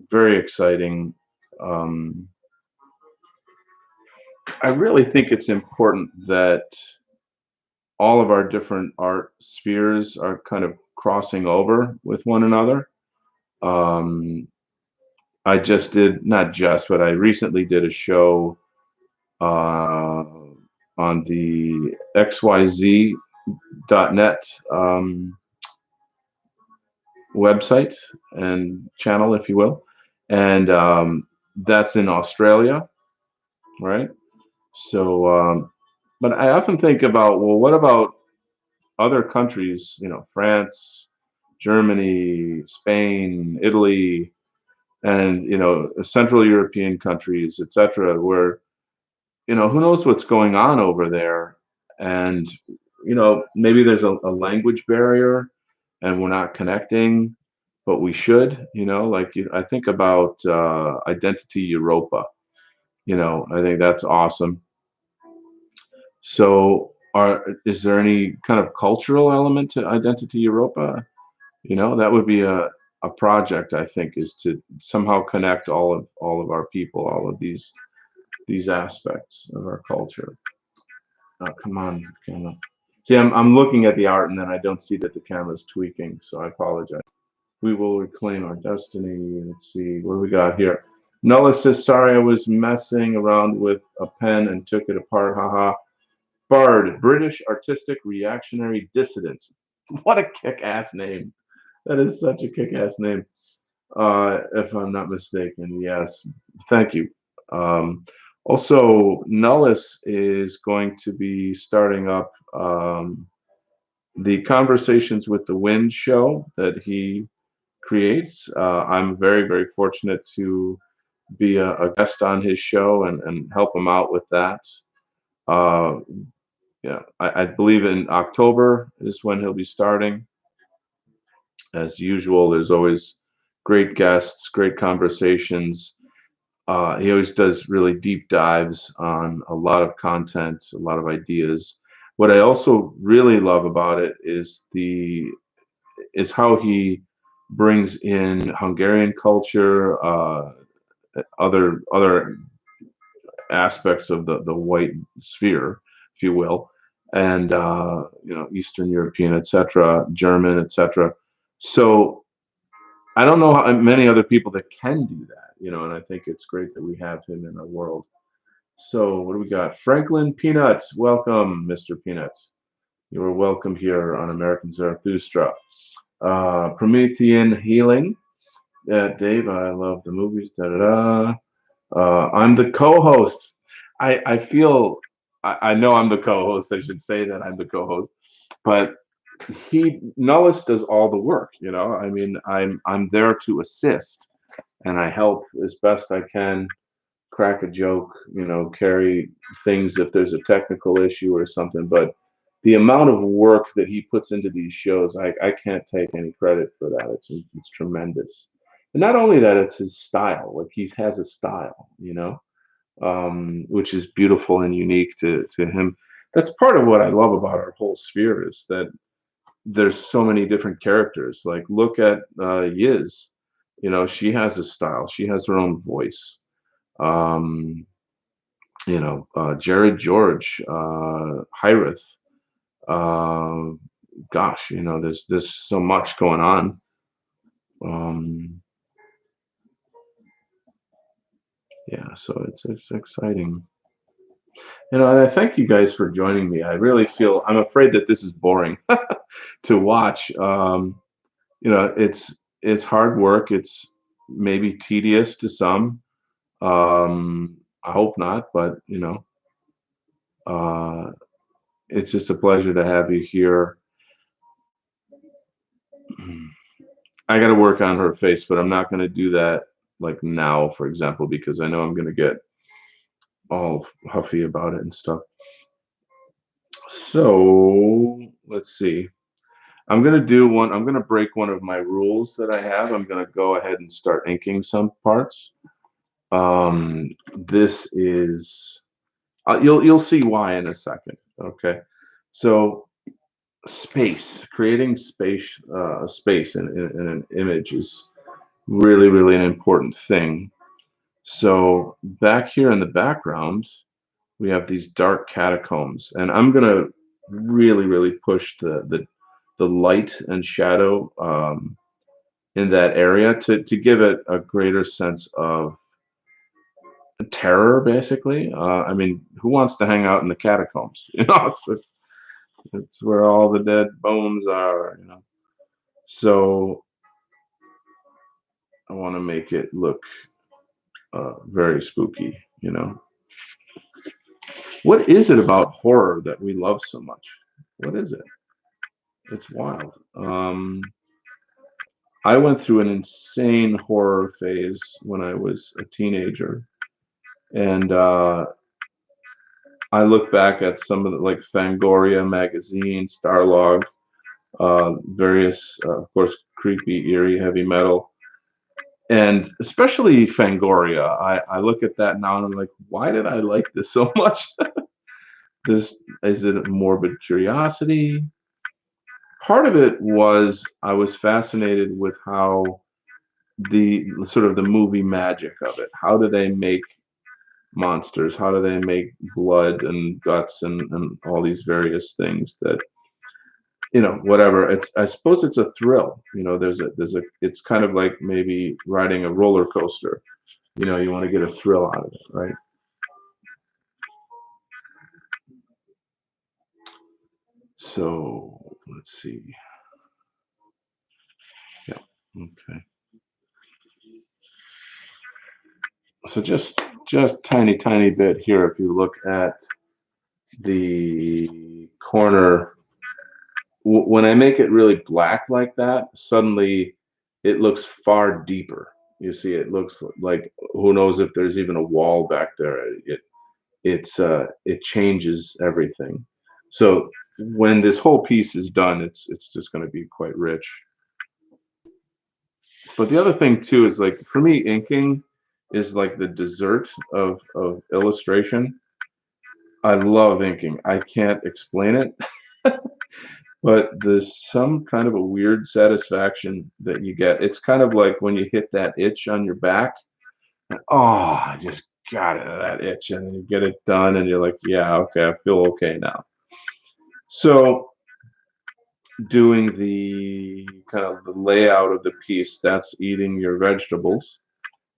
very exciting. Um, I really think it's important that all of our different art spheres are kind of crossing over with one another. Um, I just did, not just, but I recently did a show uh, on the XYZ.net website and channel, if you will. And that's in Australia, right? So, but I often think about, well, what about other countries, France, Germany, Spain, Italy, and, Central European countries, etc., where, who knows what's going on over there. And, maybe there's a language barrier and we're not connecting, but we should, like I think about Identity Europa, I think that's awesome. So is there any kind of cultural element to Identity Europa? That would be a project, I think, is to somehow connect all of our people, all of these aspects of our culture. Oh, come on, camera. See, I'm looking at the art and then I don't see that the camera's tweaking, so I apologize. We will reclaim our destiny. Let's see, what do we got here? Nulla says, sorry, I was messing around with a pen and took it apart. Haha. Bard, British artistic reactionary dissidents. What a kick-ass name. That is such a kick-ass name. If I'm not mistaken. Yes, thank you. Also, Nullis is going to be starting up the Conversations with the Wind show that he creates. I'm very, very fortunate to be a guest on his show and help him out with that. Uh, yeah, I believe in October is when he'll be starting. As usual, there's always great guests, great conversations. He always does really deep dives on a lot of content, a lot of ideas. What I also really love about it is how he brings in Hungarian culture, other aspects of the white sphere, if you will, and Eastern European, etc., German, etc. So I don't know how many other people that can do that, and I think it's great that we have him in our world. So what do we got? Franklin Peanuts, welcome, Mr. Peanuts. You are welcome here on American Zarathustra. Promethean Healing. Dave, I love the movies. Da da da. I'm the co-host. I feel I know I'm the co-host. I should say that I'm the co-host, but Nullis does all the work. I mean, I'm there to assist, and I help as best I can, crack a joke, carry things if there's a technical issue or something. But the amount of work that he puts into these shows, I can't take any credit for that. It's tremendous. And not only that, it's his style. Like he has a style, which is beautiful and unique to him. That's part of what I love about our whole sphere is that there's so many different characters. Like look at Yiz. She has a style. She has her own voice. Um, Jared George, Hyrith. Uh, Gosh, there's so much going on. Um, yeah, so it's exciting. And I thank you guys for joining me. I really feel I'm afraid that this is boring to watch. It's hard work. It's maybe tedious to some. I hope not, but uh, it's just a pleasure to have you here. I got to work on her face, but I'm not going to do that like now, for example, because I know I'm going to get all huffy about it and stuff. So let's see. I'm going to break one of my rules that I have. I'm going to go ahead and start inking some parts. This is, you'll see why in a second. Okay. So creating space in an image really, really an important thing. So back here in the background, we have these dark catacombs, and I'm gonna really, really push the light and shadow in that area to give it a greater sense of terror, basically. I mean, who wants to hang out in the catacombs? It's where all the dead bones are, you know. So I want to make it look very spooky, you know. What is it about horror that we love so much? What is it? It's wild. I went through an insane horror phase when I was a teenager, and I look back at some of the like Fangoria magazine, Starlog, various, of course, creepy, eerie, heavy metal, and especially Fangoria. I look at that now and I'm like, why did I like this so much? This is it a morbid curiosity? Part of it was I was fascinated with how the sort of the movie magic of it. How do they make monsters? How do they make blood and guts and all these various things that whatever. It's I suppose it's a thrill. There's a it's kind of like maybe riding a roller coaster. You want to get a thrill out of it, right? So let's see. Yeah. Okay. So just tiny bit here. If you look at the corner, when I make it really black like that, suddenly it looks far deeper. You see, it looks like who knows if there's even a wall back there. It changes everything. So when this whole piece is done, it's just going to be quite rich. But the other thing too is like for me, inking is like the dessert of illustration. I love inking. I can't explain it, but there's some kind of a weird satisfaction that you get. It's kind of like when you hit that itch on your back. And, oh, I just got it, that itch, and then you get it done, and you're like, yeah, okay, I feel okay now. So doing the kind of the layout of the piece, that's eating your vegetables.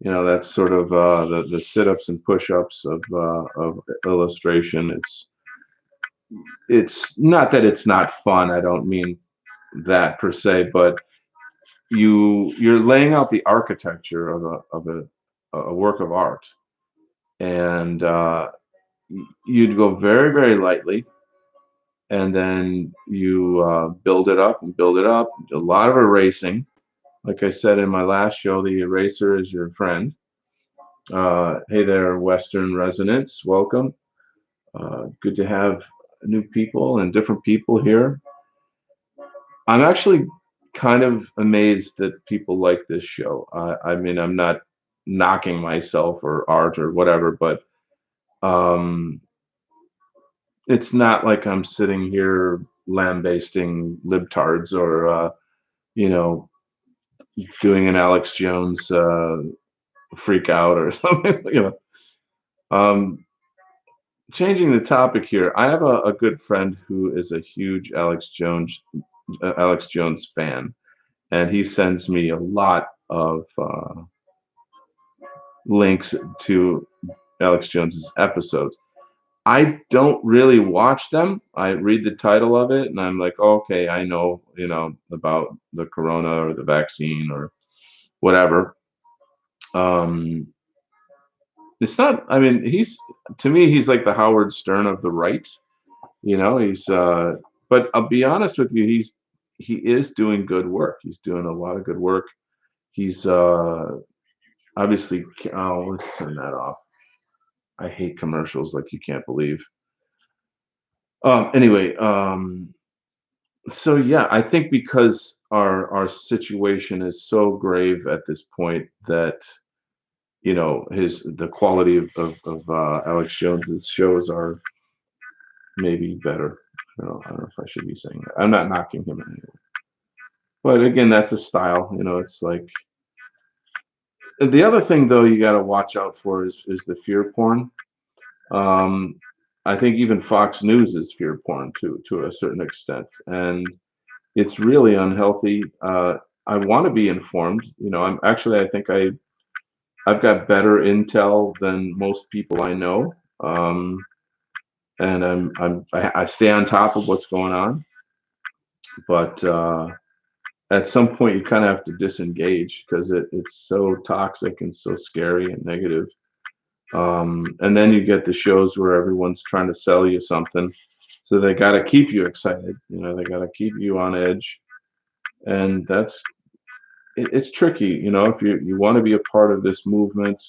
That's sort of the sit-ups and push-ups of illustration. It's not that it's not fun. I don't mean that per se, but you're laying out the architecture of a work of art, and you'd go very, very lightly, and then you build it up and build it up. A lot of erasing. Like I said in my last show, the eraser is your friend. Hey there, Western residents. Welcome. Good to have new people and different people here. I'm actually kind of amazed that people like this show. I mean, I'm not knocking myself or art or whatever, but um, it's not like I'm sitting here lambasting libtards or, you know, doing an Alex Jones freak out or something. Changing the topic here, I have a good friend who is a huge Alex Jones fan, and he sends me a lot of links to Alex Jones's episodes. I don't really watch them. I read the title of it, and I'm like, oh, okay, I know, about the corona or the vaccine or whatever. Um, it's not. I mean, he's to me, he's like the Howard Stern of the right. He's but I'll be honest with you, he is doing good work. He's doing a lot of good work. He's obviously let's turn that off. I hate commercials like you can't believe. Anyway, so yeah, I think because our situation is so grave at this point that his the quality of Alex Jones's shows are maybe better. I don't know if I should be saying that. I'm not knocking him anyway. But again, that's a style. It's like And the other thing though you got to watch out for is the fear porn. Um, I think even Fox News is fear porn to a certain extent, and it's really unhealthy. I want to be informed. You know, I'm actually I think I've got better intel than most people I know, and I stay on top of what's going on. But at some point, you kind of have to disengage because it's so toxic and so scary and negative. And then you get the shows where everyone's trying to sell you something, so they got to keep you excited. You know, they got to keep you on edge, and it's tricky. You know, if you want to be a part of this movement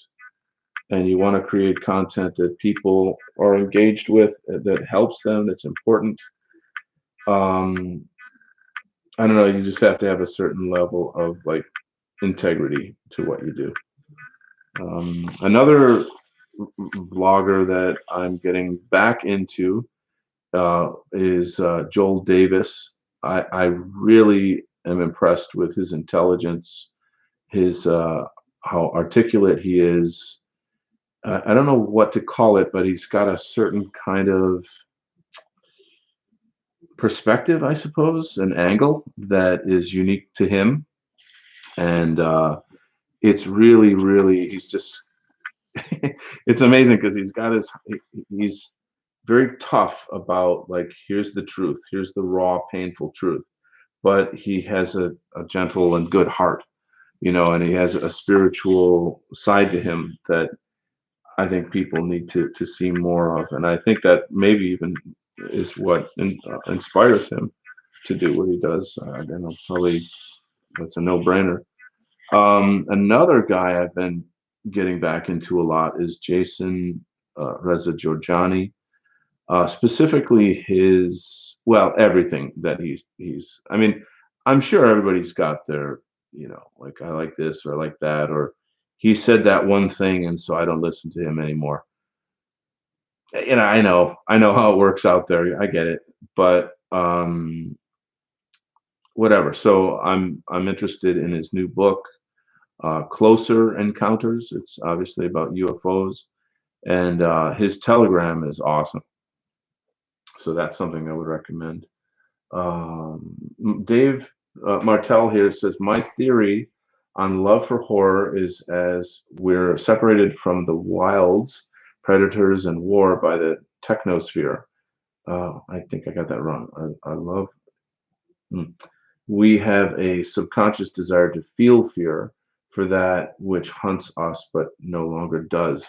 and you want to create content that people are engaged with, that helps them, that's important. Um, I don't know. You just have to have a certain level of like integrity to what you do. Another vlogger that I'm getting back into is Joel Davis. I really am impressed with his intelligence, his how articulate he is. I don't know what to call it, but he's got a certain kind of perspective, I suppose, an angle that is unique to him, and it's really, really, he's just, it's amazing because he's very tough about like, here's the truth, here's the raw, painful truth, but he has a gentle and good heart, you know, and he has a spiritual side to him that I think people need to see more of, and I think that maybe even is what inspires him to do what he does. I don't know, probably that's a no-brainer. Another guy I've been getting back into a lot is Jason Reza Georgiani. Specifically his, well, everything that he's. I mean, I'm sure everybody's got their, you know, like I like this or I like that, or he said that one thing, and so I don't listen to him anymore. You know, I know how it works out there. I get it, but whatever. So I'm interested in his new book, Closer Encounters. It's obviously about UFOs, and his Telegram is awesome. So that's something I would recommend. Um, Dave Martell here says, my theory on love for horror is as we're separated from the wilds, predators, and war by the technosphere. I think I got that wrong. I love. Hmm. We have a subconscious desire to feel fear for that which hunts us but no longer does.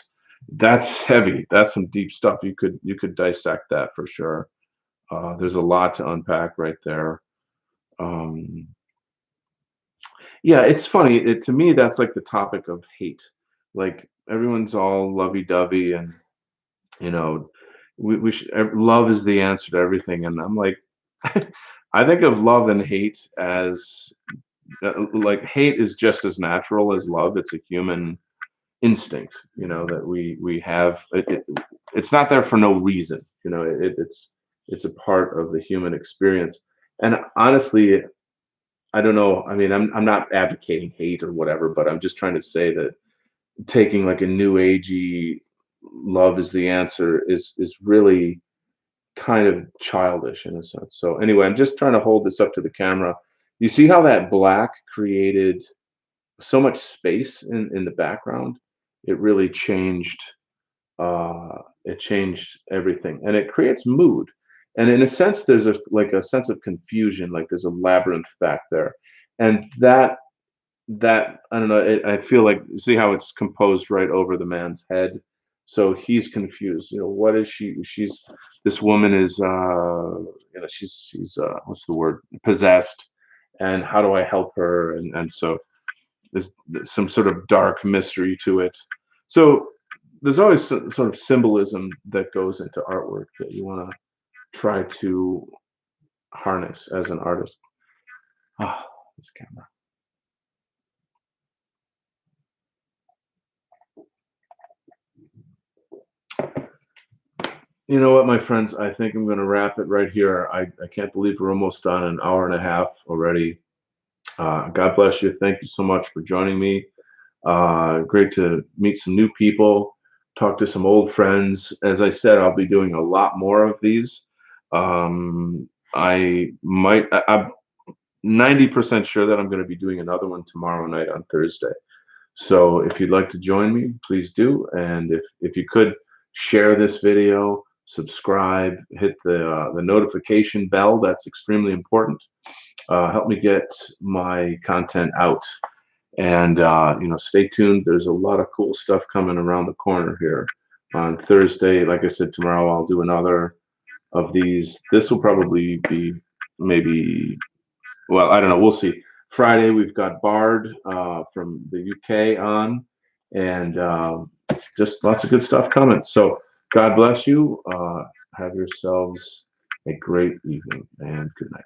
That's heavy. That's some deep stuff. You could dissect that for sure. There's a lot to unpack right there. Um, yeah, it's funny. To me, that's like the topic of hate. Like everyone's all lovey-dovey, and you know, we should, love is the answer to everything. And I'm like, I think of love and hate as like hate is just as natural as love. It's a human instinct, you know, that we have. It's not there for no reason, you know. It's a part of the human experience. And honestly, I don't know. I mean, I'm not advocating hate or whatever, but I'm just trying to say that taking like a new agey love is the answer is really kind of childish in a sense. So anyway, I'm just trying to hold this up to the camera. You see how that black created so much space in the background? It really changed it changed everything, and it creates mood. And in a sense, there's a like a sense of confusion, like there's a labyrinth back there, and that I don't know. I feel like see how it's composed right over the man's head, so he's confused. You know, what is she? She's this woman is you know she's what's the word, possessed, and how do I help her? And so there's some sort of dark mystery to it. So there's always sort of symbolism that goes into artwork that you want to try to harness as an artist. Ah, this camera. You know what, my friends? I think I'm going to wrap it right here. I can't believe we're almost on an hour and a half already. God bless you. Thank you so much for joining me. Great to meet some new people, talk to some old friends. As I said, I'll be doing a lot more of these. I'm 90% sure that I'm going to be doing another one tomorrow night on Thursday. So if you'd like to join me, please do. And if you could share this video, subscribe, hit the notification bell. That's extremely important. Help me get my content out. And stay tuned. There's a lot of cool stuff coming around the corner here on Thursday. Like I said, tomorrow I'll do another of these. This will probably be maybe, well, I don't know. We'll see. Friday we've got Bard from the UK on, and just lots of good stuff coming. So God bless you. Have yourselves a great evening and good night.